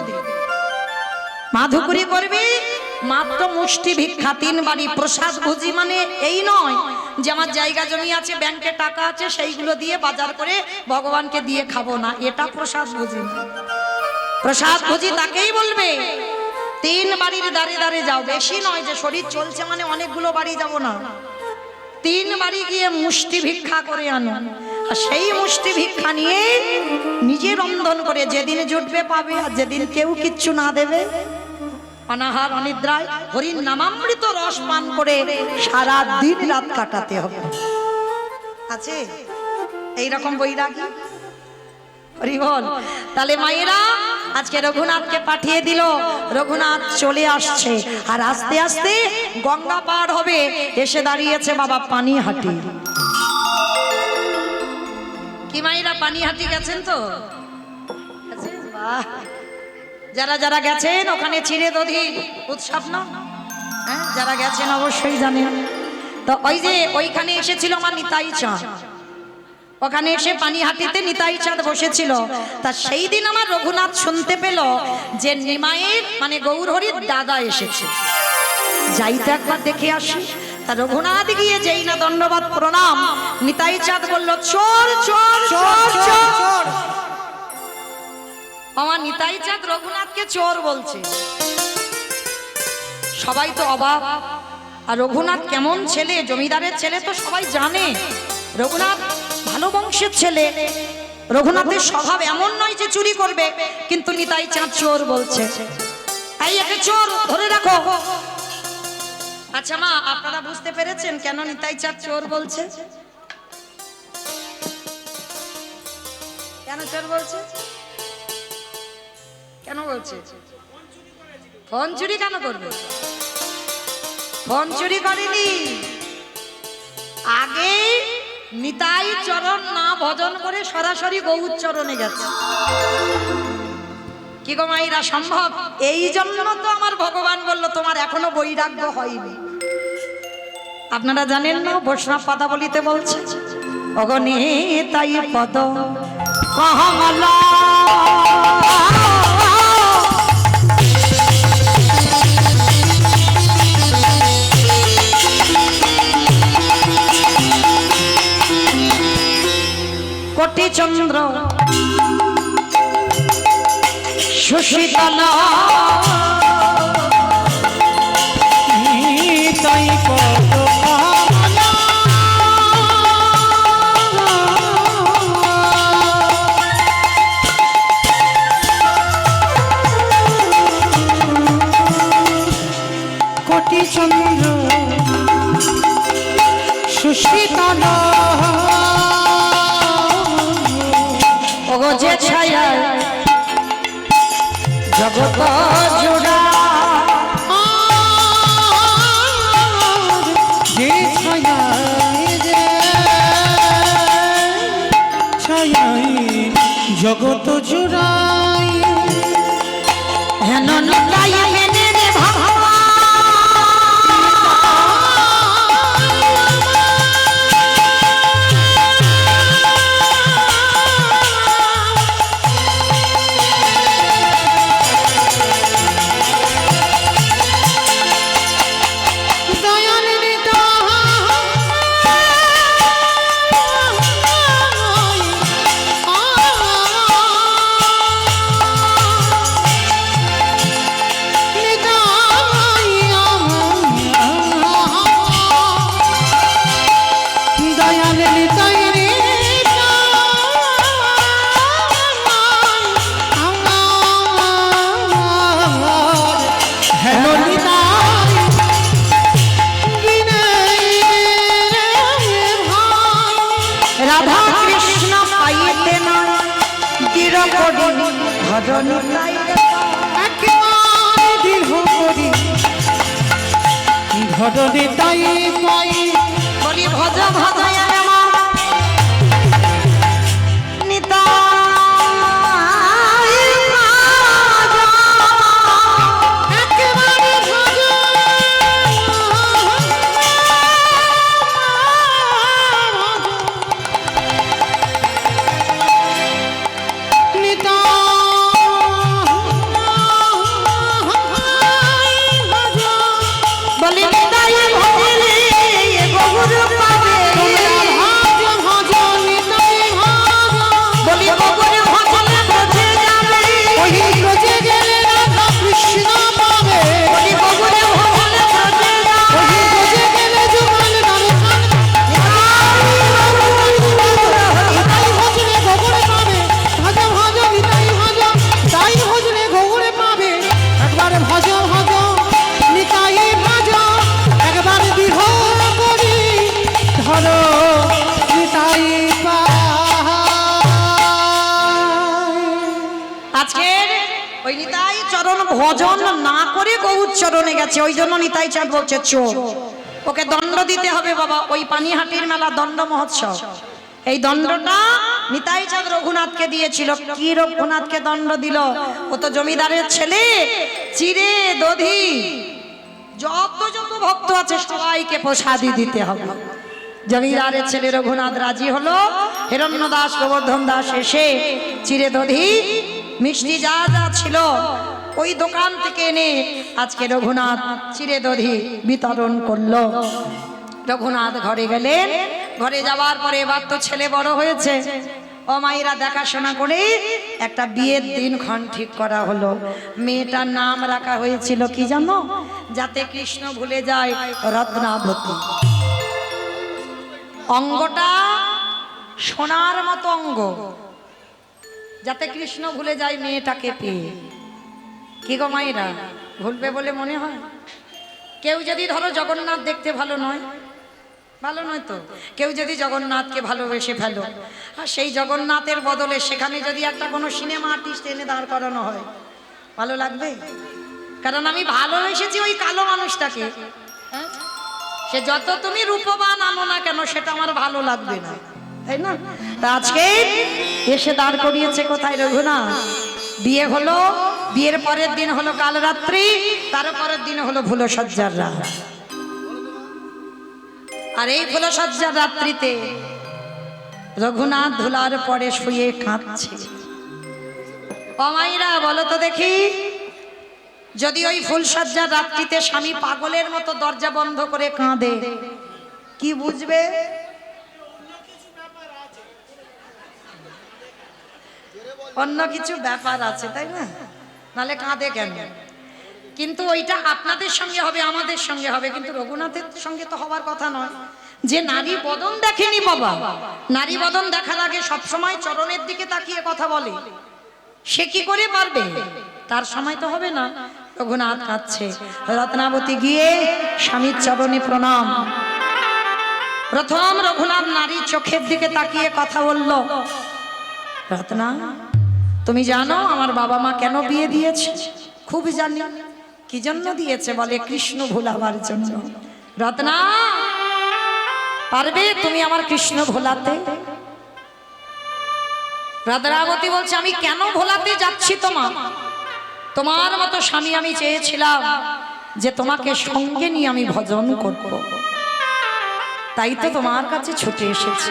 মাধুকরী করবে মাত্র মুষ্টি ভিক্ষা, 3 বাড়ি প্রসাদ ভুজি, মানে এই নয় যে আমার জায়গা জমি আছে, ব্যাংকে টাকা আছে, সেইগুলো দিয়ে বাজার করে ভগবানকে দিয়ে খাবো না, এটা প্রসাদ ভুজি না। প্রসাদ ভুজি তাকেই বলবে 3 বাড়ির দাঁড়ে দাঁড়ে যাও, বেশি নয় যে শরীর চলছে মানে অনেকগুলো বাড়ি যাব না, 3 বাড়ি গিয়ে মুষ্টি ভিক্ষা করে আনো, আর সেই মুষ্টি ভিক্ষা নিয়ে নিজে রন্ধন করে যেদিন জুটবে পাবে, আর যেদিন কেউ কিচ্ছু না দেবে অনাহার অনিদ্রায় হরির নামামৃত রস পান করে সারা দিন রাত কাটাতে হবে। আছে এইরকম বৈরাগী? হরি বল। তাহলে মায়েরা আজকে রঘুনাথকে পাঠিয়ে দিল, রঘুনাথ চলে আসছে, আর আস্তে আস্তে গঙ্গা পার হবে, এসে দাঁড়িয়েছে বাবা পানিহাটি। কি মায়েরা পানিহাটি গেছেন তো? বাহ, যারা যারা গেছেন ওখানে চিড়ে দধি উৎসব না, হ্যাঁ যারা গেছেন অবশ্যই জানেন। তো ওই যে ওইখানে এসেছিল আমার নিতাই চাঁদ, ওখানে এসে পানিহাটিতে নিতাই চাঁদ বসেছিল। তা সেই দিন আমার রঘুনাথ শুনতে পেল যে নিমাইয়ের মানে গৌরহরির দাদা এসেছে, যাইতে একবার দেখে আসি। তা রঘুনাথ গিয়ে যেই না দণ্ডবাদ প্রণাম, নিতাই চাঁদ বলল চোর চোর চোর চোর। আমার নিতাই চাঁদ রঘুনাথকে চোর বলছে, সবাই তো অবাক। আর রঘুনাথ কেমন ছেলে, জমিদারের ছেলে তো সবাই জানে, রঘুনাথ ভালো বংশের ছেলে, রঘুনাথের স্বভাব এমন নয় যে চুরি করবে, কিন্তু নিতাই চাঁদ চোর বলছে। এই একে চোর ধরে রাখো। আচ্ছা মা, আপনারা বুঝতে পেরেছেন কেন নিতাই চাঁদ চোর বলছে? কেন চোর বলছে? কেন বলছে? ফোন চুরি কেন করবে? ফোন চুরি করেনি, আগে নিতাই চরণ না ভজন করে সরাসরি গৌর চরণে গেছে। কি গো মাইরা, সম্ভব? এই জন্য তো আমার ভগবান বলল তোমার এখনো বৈরাগ্য হয়নি। আপনারা জানেন না, বৈষ্ণব পদাবলিতে বলছে অগণে তাই পদ কমলা কোটি চন্দ্র সুশীতল তাই কত কামনা কোটি চন্দ্র সুশীতল ওগো যে ছায়া জগৎ জোড়া, যে ছায়ায় রে ছায়ায় জগৎ ভজনিতাই একেবারে দীর্ঘ করি ধরনে তাই পাই বলি ভজ ভজয় আমার নিতাই ভজ। একেবারে ভজ বলি নিতাই ভজলে গৌর পাবে বলি গৌর ভজলে ব্রজে যাবে কৃষ্ণ পাবে বলি গৌর ভজলে ব্রজে যাবে আজকের ওই নিতাই চরণ ভজন না করে গৌর চরণে গেছে, ওই জন্য নিতাই চাঁদ বলছে চোর, ওকে দণ্ড দিতে হবে বাবা। ওই পানিহাটির মেলা দণ্ড মহোৎসব, এই দণ্ডটা নিতাই চাঁদ রঘুনাথকে দিয়েছিল। কি রঘুনাথকে দণ্ড দিল? ও তো জমিদারের ছেলে, চিরে দধি যত যত ভক্ত আছে সবাইকে প্রসাদি দিতে হবে। জমিদারের ছেলে রঘুনাথ রাজি হলো। হিরণ্য দাস, গোবর্ধন দাস এসে চিরে দধি মিষ্টি যা যা ছিল ওই দোকান থেকে এনে আজকে রঘুনাথ চিরে দধি বিতরণ করলো। রঘুনাথ ঘরে গেলেন। ঘরে যাওয়ার পরে এবার তো ছেলে বড় হয়েছে, ও মায়েরা দেখাশোনা করে একটা বিয়ের দিনক্ষণ ঠিক করা হলো। মেয়েটার নাম রাখা হয়েছিল কি জানো? যাতে কৃষ্ণ ভুলে যায়, রত্নাবতী। অঙ্গটা সোনার মতো অঙ্গ, যাতে কৃষ্ণ ভুলে যায় মেয়েটাকে পেয়ে। কি গো মায়েরা, ভুলবে বলে মনে হয়? কেউ যদি ধরো জগন্নাথ দেখতে ভালো নয়, ভালো নয় তো, কেউ যদি জগন্নাথকে ভালোবেসে ফেলো, আর সেই জগন্নাথের বদলে সেখানে যদি একটা কোনো সিনেমা আর্টিস্ট এনে দাঁড় করানো হয়, ভালো লাগবে? কারণ আমি ভালোবেসেছি ওই কালো মানুষটাকে, হ্যাঁ? সে যত তুমি রূপবান আনো না কেন সেটা আমার ভালো লাগবে না, তাই না? তা আজকে এসে দাঁড় করিয়েছে কোথায় রঘুনাথ? বিয়ে হলো, বিয়ের পরের দিন হলো কাল রাত্রি, তার পরের দিন হলো ভুলসজ্জার রাত। আর এই ভুলসজ্জার রাত্রিতে রঘুনাথ ধুলার পরে শুয়ে কাঁদছে। ও মাইরা বলো তো দেখি, যদি ওই ফুলসজ্জার রাত্রিতে স্বামী পাগলের মতো দরজা বন্ধ করে কাঁদে, কি বুঝবে? অন্য কিছু ব্যাপার আছে, তাই না? নালে কাঁদে কেন? কিন্তু ওইটা আপনাদের সঙ্গে হবে, আমাদের সঙ্গে হবে, কিন্তু রঘুনাথের সঙ্গে তো হওয়ার কথা নয়। যে নারী বদন দেখেনি বাবা, নারী বদন দেখার আগে সবসময় চরণের দিকে তাকিয়ে কথা বলে, সে কি করে পারবে? তার সময় তো হবে না। রঘুনাথ কাঁদছে। রত্নাবতী গিয়ে স্বামীর চরণে প্রণাম। প্রথম রঘুনাথ নারী চোখের দিকে তাকিয়ে কথা বলল, রত্না তুমি জানো আমার বাবা মা কেন বিয়ে দিয়েছে? খুব জানি। কি জন্য দিয়েছে? বলে কৃষ্ণ ভোলাবার জন্য। রত্না পারবে তুমি আমার কৃষ্ণ ভোলাতে? রত্নাবতী বলছে আমি কেন ভোলাতে যাচ্ছি তোমার মতো স্বামী আমি চেয়েছিলাম যে তোমাকে সঙ্গে নিয়ে আমি ভজন করব, তাই তো তোমার কাছে ছুটে এসেছি।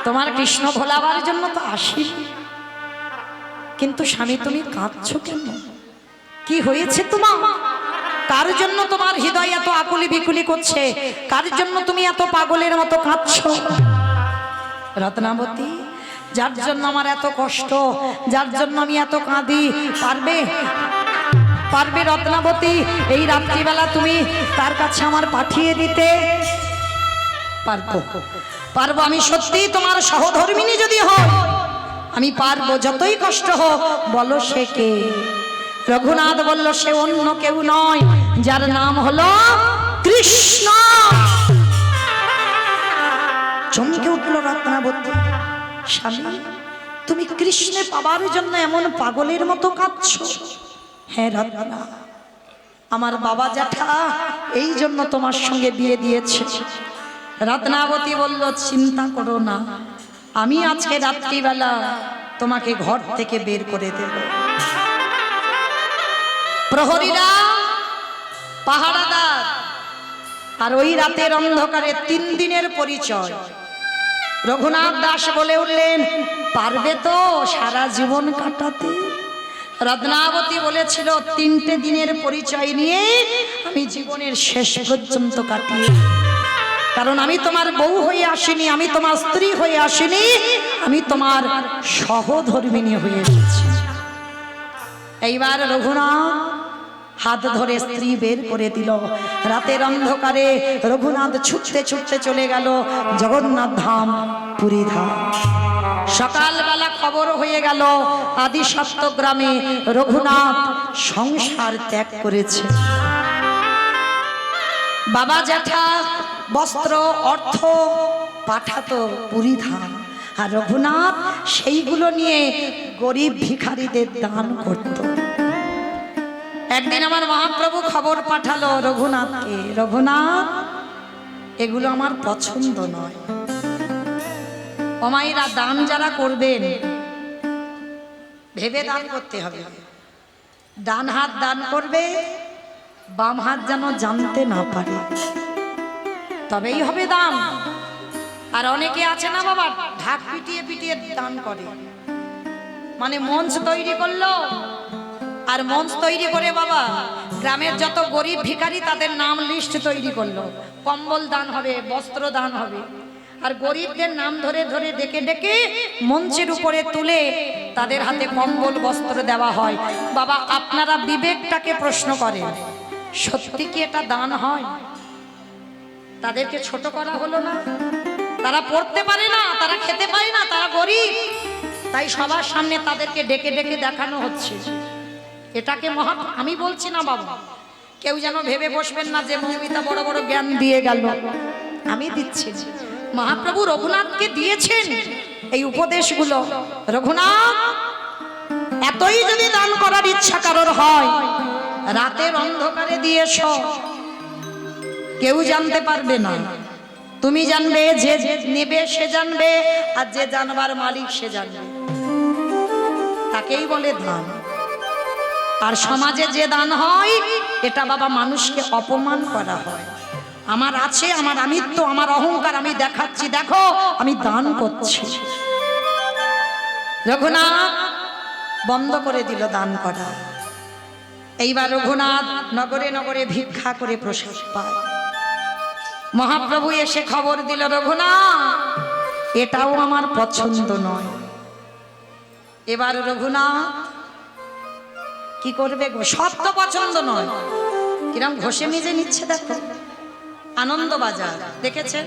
তোমার কৃষ্ণ ভোলাবার জন্য তো আসি, কিন্তু স্বামী তুমি কাঁদছো কেন? কি হয়েছে তোমার? কার জন্য তোমার হৃদয় এত আকুলি বিকুলি করছে? কার জন্য তুমি এত পাগলের মতো কাঁদছো? রত্নাবতী, যার জন্য আমার এত কষ্ট, যার জন্য আমি এত কাঁদি, পারবে রত্নাবতী এই রাত্রিবেলা তুমি তার কাছে আমার পাঠিয়ে দিতে? পারবো। আমি সত্যি তোমার সহধর্মিনী যদি হই, আমি পারবো, যতই কষ্ট হোক। বলো সে কে? রঘুনাথ বলল সে অন্য কেউ নয়, যার নাম হলো কৃষ্ণ। চমকে উঠল রত্নাবতী। স্বামী তুমি কৃষ্ণে পাবার জন্য এমন পাগলের মতো কাঁদছো? হ্যাঁ রত্না, আমার বাবা জ্যাঠা এই জন্য তোমার সঙ্গে বিয়ে দিয়েছে। রত্নাবতী বলল, চিন্তা করো না, আমি আজকে রাত্রিবেলা তোমাকে ঘর থেকে বের করে দেব। প্রহরীরা, পাহারাদার, আর ওই রাতের অন্ধকারে 3 দিনের পরিচয়। রঘুনাথ দাস বলে উঠলেন, পারবে তো সারা জীবন কাটাতে? রত্নাবতী বলেছিল, 3টে দিনের পরিচয় নিয়ে আমি জীবনের শেষ পর্যন্ত কাটিয়ে, কারণ আমি তোমার বউ হয়ে আসিনি, আমি তোমার স্ত্রী হয়ে আসিনি, আমি তোমার সহধর্মিণী হয়ে এসেছি। এইবার রঘুনাথ হাত ধরে স্ত্রী বের করে দিল। রাতের অন্ধকারে রঘুনাথ ছুটতে ছুটতে চলে গেল জগন্নাথ ধাম, পুরী ধাম। সকালবেলা খবর হয়ে গেল আদি সপ্তগ্রামে রঘুনাথ সংসার ত্যাগ করেছে। বাবা জ্যাঠা বস্ত্র অর্থ পাঠাতো পুরী ধাম, আর রঘুনাথ সেইগুলো নিয়ে গরিব ভিখারিদের দান করত। একদিন আমার মহাপ্রভু খবর পাঠালো রঘুনাথকে, রঘুনাথ, এগুলো আমার পছন্দ নয়। অমাইরা, দান যারা করবেন ভেবে দান করতে হবে। ডান হাত দান করবে, বাম হাত যেন জানতে না পারে, তবেই হবে দান। আর অনেকে আছে না বাবা, ঢাক পিটিয়ে পিটিয়ে দান করে, মানে মঞ্চ তৈরি করলো, আর মঞ্চ তৈরি করে বাবা গ্রামের যত গরিব ভিখারি তাদের নাম লিস্ট তৈরি করলো, কম্বল দান হবে, বস্ত্র দান হবে, আর গরিবদের নাম ধরে ধরে ডেকে ডেকে মঞ্চের উপরে তুলে তাদের হাতে কম্বল বস্ত্র দেওয়া হয়। বাবা, আপনারা বিবেকটাকে প্রশ্ন করেন, সত্যি কি এটা দান হয়? তাদেরকে ছোট করা হলো না? তারা পড়তে পারে না, তারা খেতে পারে না, তারা গরিব, তাই সবার সামনে তাদেরকে ডেকে ডেকে দেখানো হচ্ছে। এটাকে আমি বলছি না বাবা, কেউ যেন ভেবে বসবেন না যে মৌমিতা বড় বড় জ্ঞান দিয়ে গেল, আমি দিচ্ছি। মহাপ্রভু রঘুনাথকে দিয়েছেন এই উপদেশগুলো। রঘুনাথ, এতই যদি দান করার ইচ্ছা কারোর হয়, রাতের অন্ধকারে দিয়েছ, কেউ জানতে পারবে না, তুমি জানবে, যে নেবে সে জানবে, আর যে জানবার মালিক সে জানবে, তাকেই বলে দান। আর সমাজে যে দান হয়, এটা বাবা মানুষকে অপমান করা হয়। আমার আছে, আমার আমিত্ব, আমার অহংকার আমি দেখাচ্ছি, দেখো আমি দান করছি। রঘুনাথ বন্ধ করে দিল দান করা। এইবার রঘুনাথ নগরে নগরে ভিক্ষা করে প্রসাদ পায়। মহাপ্রভু এসে খবর দিল, রঘুনাথ, এটাও আমার পছন্দ নয়। এবার রঘুনাথ কি করবে গো? সব তো পছন্দ নয়, কিরম ঘষে নিজে নিচ্ছে দেখো। আনন্দবাজার দেখেছেন?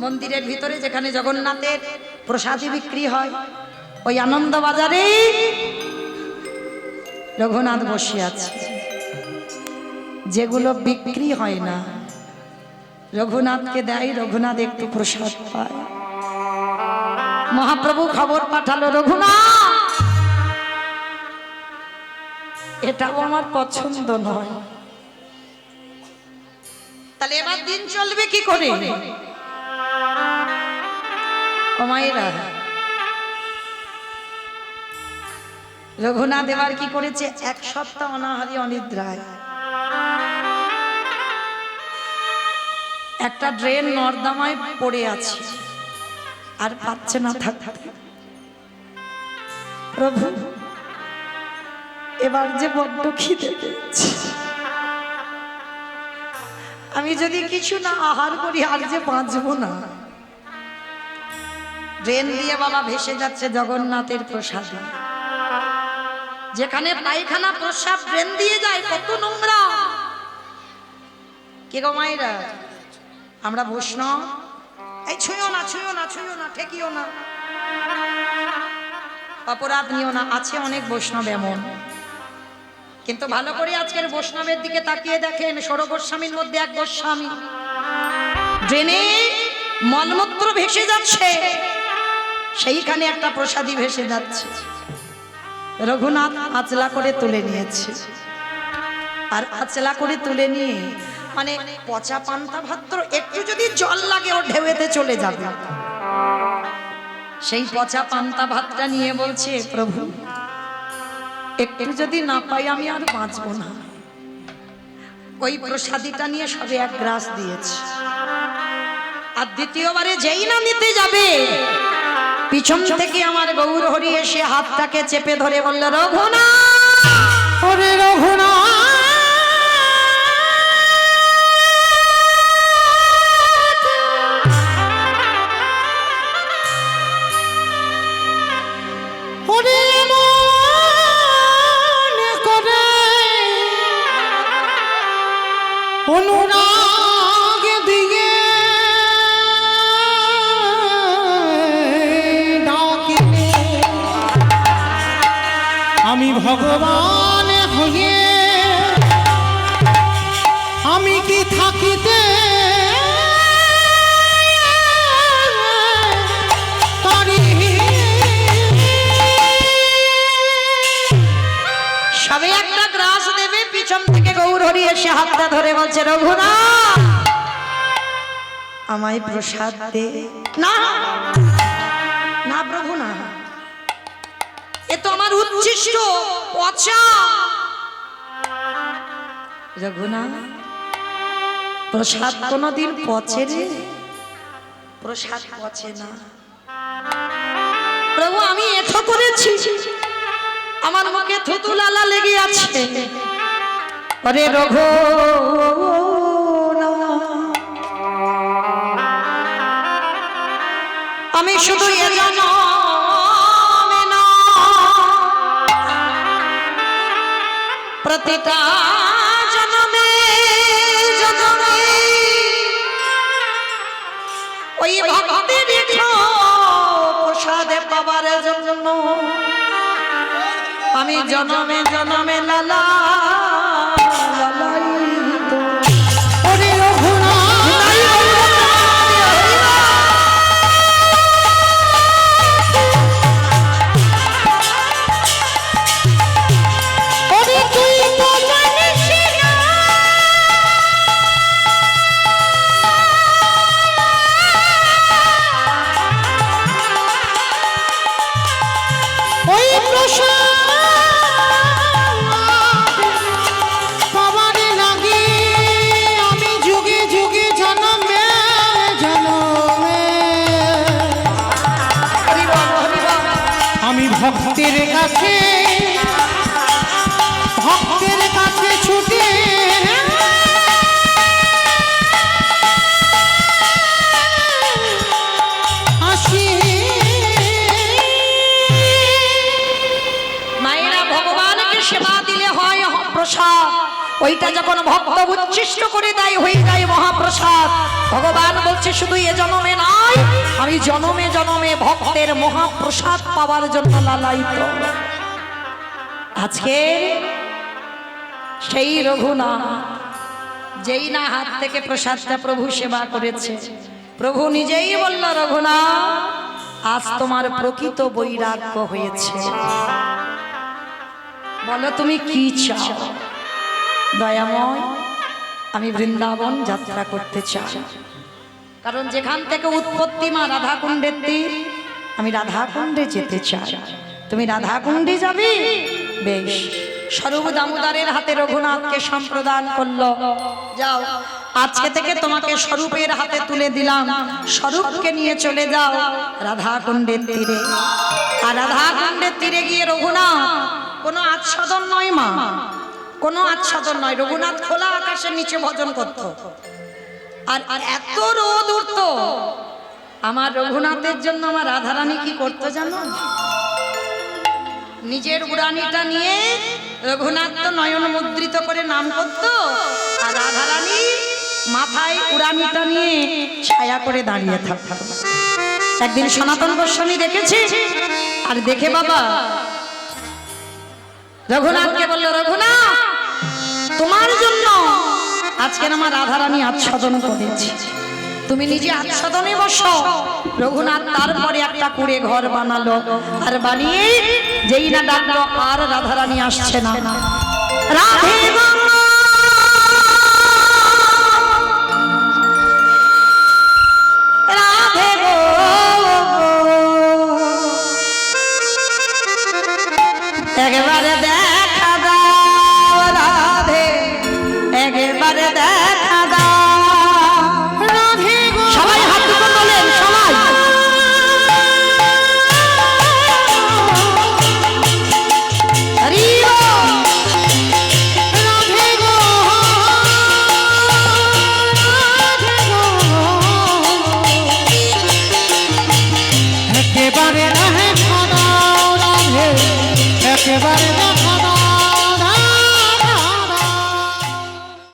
মন্দিরের ভিতরে যেখানে জগন্নাথের প্রসাদী বিক্রি হয়, ওই আনন্দবাজারে রঘুনাথ বসে আছে। যেগুলো বিক্রি হয় না রঘুনাথকে দেয়, রঘুনাথ একটু প্রসাদ পায়। মহাপ্রভু খবর পাঠালো, রঘুনাথ, এটাও আমার পছন্দ নয়। তাহলে এবার দিন চলবে কি করে? ও মায়েরা, রঘুনাথ এবার কি করেছে? 1 সপ্তাহ অনাহারি অনিদ্রায় একটা ড্রেন নর্দমায় পড়ে আছে, আর পাচ্ছে না থাকতে। প্রভু, এবার যে বড্ড খিদে পেয়েছে, আমি যদি কিছু না আহার করি আর যে বাঁচবো না। ড্রেন দিয়ে বাবা ভেসে যাচ্ছে জগন্নাথের প্রসাদ। যেখানে পায়খানা প্রসাদ ড্রেন দিয়ে যায়, কত নোংরা। কে গো মায়েরা, আমরা বৈষ্ণব, এই ছুঁয়ো না, ছুঁয়ো না, ছুঁয়ো না, ঠেকিও না, অপরাধ নিও না। আছে অনেক বৈষ্ণব এমন, কিন্তু ভালো করে আজকের বৈষ্ণবের দিকে তাকিয়ে দেখেন, ষোড় গোস্বামীর মধ্যে এক গোস্বামী ড্রেনে মলমূত্র ভেসে যাচ্ছে, সেইখানে একটা প্রসাদী ভেসে যাচ্ছে। রঘুনাথ আঁচলা করে তুলে নিয়েছে, আর আঁচলা করে তুলে নিয়ে মানে পচা পান্তা ভাত তো একটু যদি জল লাগে ও ঢেউতে চলে যাবে, সেই পচা পান্তা ভাতটা নিয়ে বলছে, প্রভু একটু যদি না পাই আমি আর বাঁচবো না। ওই প্রসাদীটা নিয়ে সবে এক গ্রাস দিয়েছে, আর দ্বিতীয়বারে যেই না নিতে যাবে, পিছন থেকে আমার গৌর হরি এসে হাতটাকে চেপে ধরে বলল, রঘুনাথ, ওরে রঘুনাথ, ওরে মনে করে অনুরাগ দিয়ে ডাকিলে আমি ভগবান হয়ে আমি কি থাকিতে পারি? সবে একটা গ্রাস দেবে, পিছন থেকে গৌর হরি এসে হাতটা ধরে বলছে, রঘুনাথ আমায় প্রসাদ দে। না না প্রভু না, এ তো আমার উচ্ছিষ্ট পচা। রঘুনাথ প্রসাদ কোনদিন পচে রে? প্রসাদ পচে না প্রভু, আমি এঠো করেছি, আমার মুখে থুতু লালা লেগে আছে। আরে রঘু আমি শুধু এ জনমে না, প্রতিটা জনমে জনমে ওই ভক্তের প্রসাদে পাবার জন্য আমি জনমে জনমে লালা লালায়িত। ওরে রঘুনাথ, ওরে তুই তো জানিস না ওই প্রসাদ পাওয়ার লাগি আমি যুগে যুগে জন্মে জন্মে হরি বল হরি বল। আমি ভক্তের কাছে ছুটে আসি। মায়েরা ভগবানকে সেবা দিলে হয় প্রসাদ, ওইটা যখন ভক্ত উচ্ছিষ্ট করে দেয় হয়ে যায় মহাপ্রসাদ। ভগবান বলছে শুধু এ জনমে নয়, আমি জনমে জনমে ভক্তের মহাপ্রসাদ পাওয়ার জন্য লালায়িত। আজকে সেই রঘুনাথ যেই না হাত থেকে প্রসাদটা প্রভু সেবা করেছে, প্রভু নিজেই বলল, রঘুনাথ আজ তোমার প্রকৃত বৈরাগ্য হয়েছে, বলো তুমি কি চাও? দয়াময় আমি বৃন্দাবন যাত্রা করতে চাই, কারণ যেখান থেকে উৎপত্তি মা রাধাকুণ্ডের তীর, আমি রাধাকুণ্ডে যেতে চাই। তুমি রাধাকুণ্ডে যাবে? বেশ। স্বরূপ দামোদরের হাতে রঘুনাথকে সম্প্রদান করলো, যাও আজকে থেকে তোমাকে স্বরূপের হাতে তুলে দিলাম, স্বরূপকে নিয়ে চলে যাও রাধাকুণ্ডের তীরে। আর রাধাকুণ্ডের তীরে গিয়ে রঘুনাথ কোনো আচ্ছাদন নয় মা, কোনো আচ্ছাদন নয়, রঘুনাথ খোলা আকাশের নিচে ভজন করত। আর এত রোদ উঠত, আমার রঘুনাথের জন্য আমার রাধারানী কি করতো জানো? নিজের উড়ানিটা নিয়ে রঘুনাথ তো নয়ন মুদ্রিত করে নাম করত, আর রাধারানী মাথায় উড়ানিটা নিয়ে ছায়া করে দাঁড়িয়ে থাকত। একদিন সনাতন গোস্বামী দেখেছি, আর দেখে বাবা রঘুনাথকে বলল, রঘুনাথ তোমার জন্য আজকে আমার রাধারানী আচ্ছাদন করেছি, তুমি নিজে আচ্ছাদনে বসো। রঘুনাথ তারপরে একটা কুড়ে ঘর বানালো, আর বানিয়ে যেই না ডাকলো আর রাধারানী আসছে না। রাধে গো, রাধে গো, একেবারে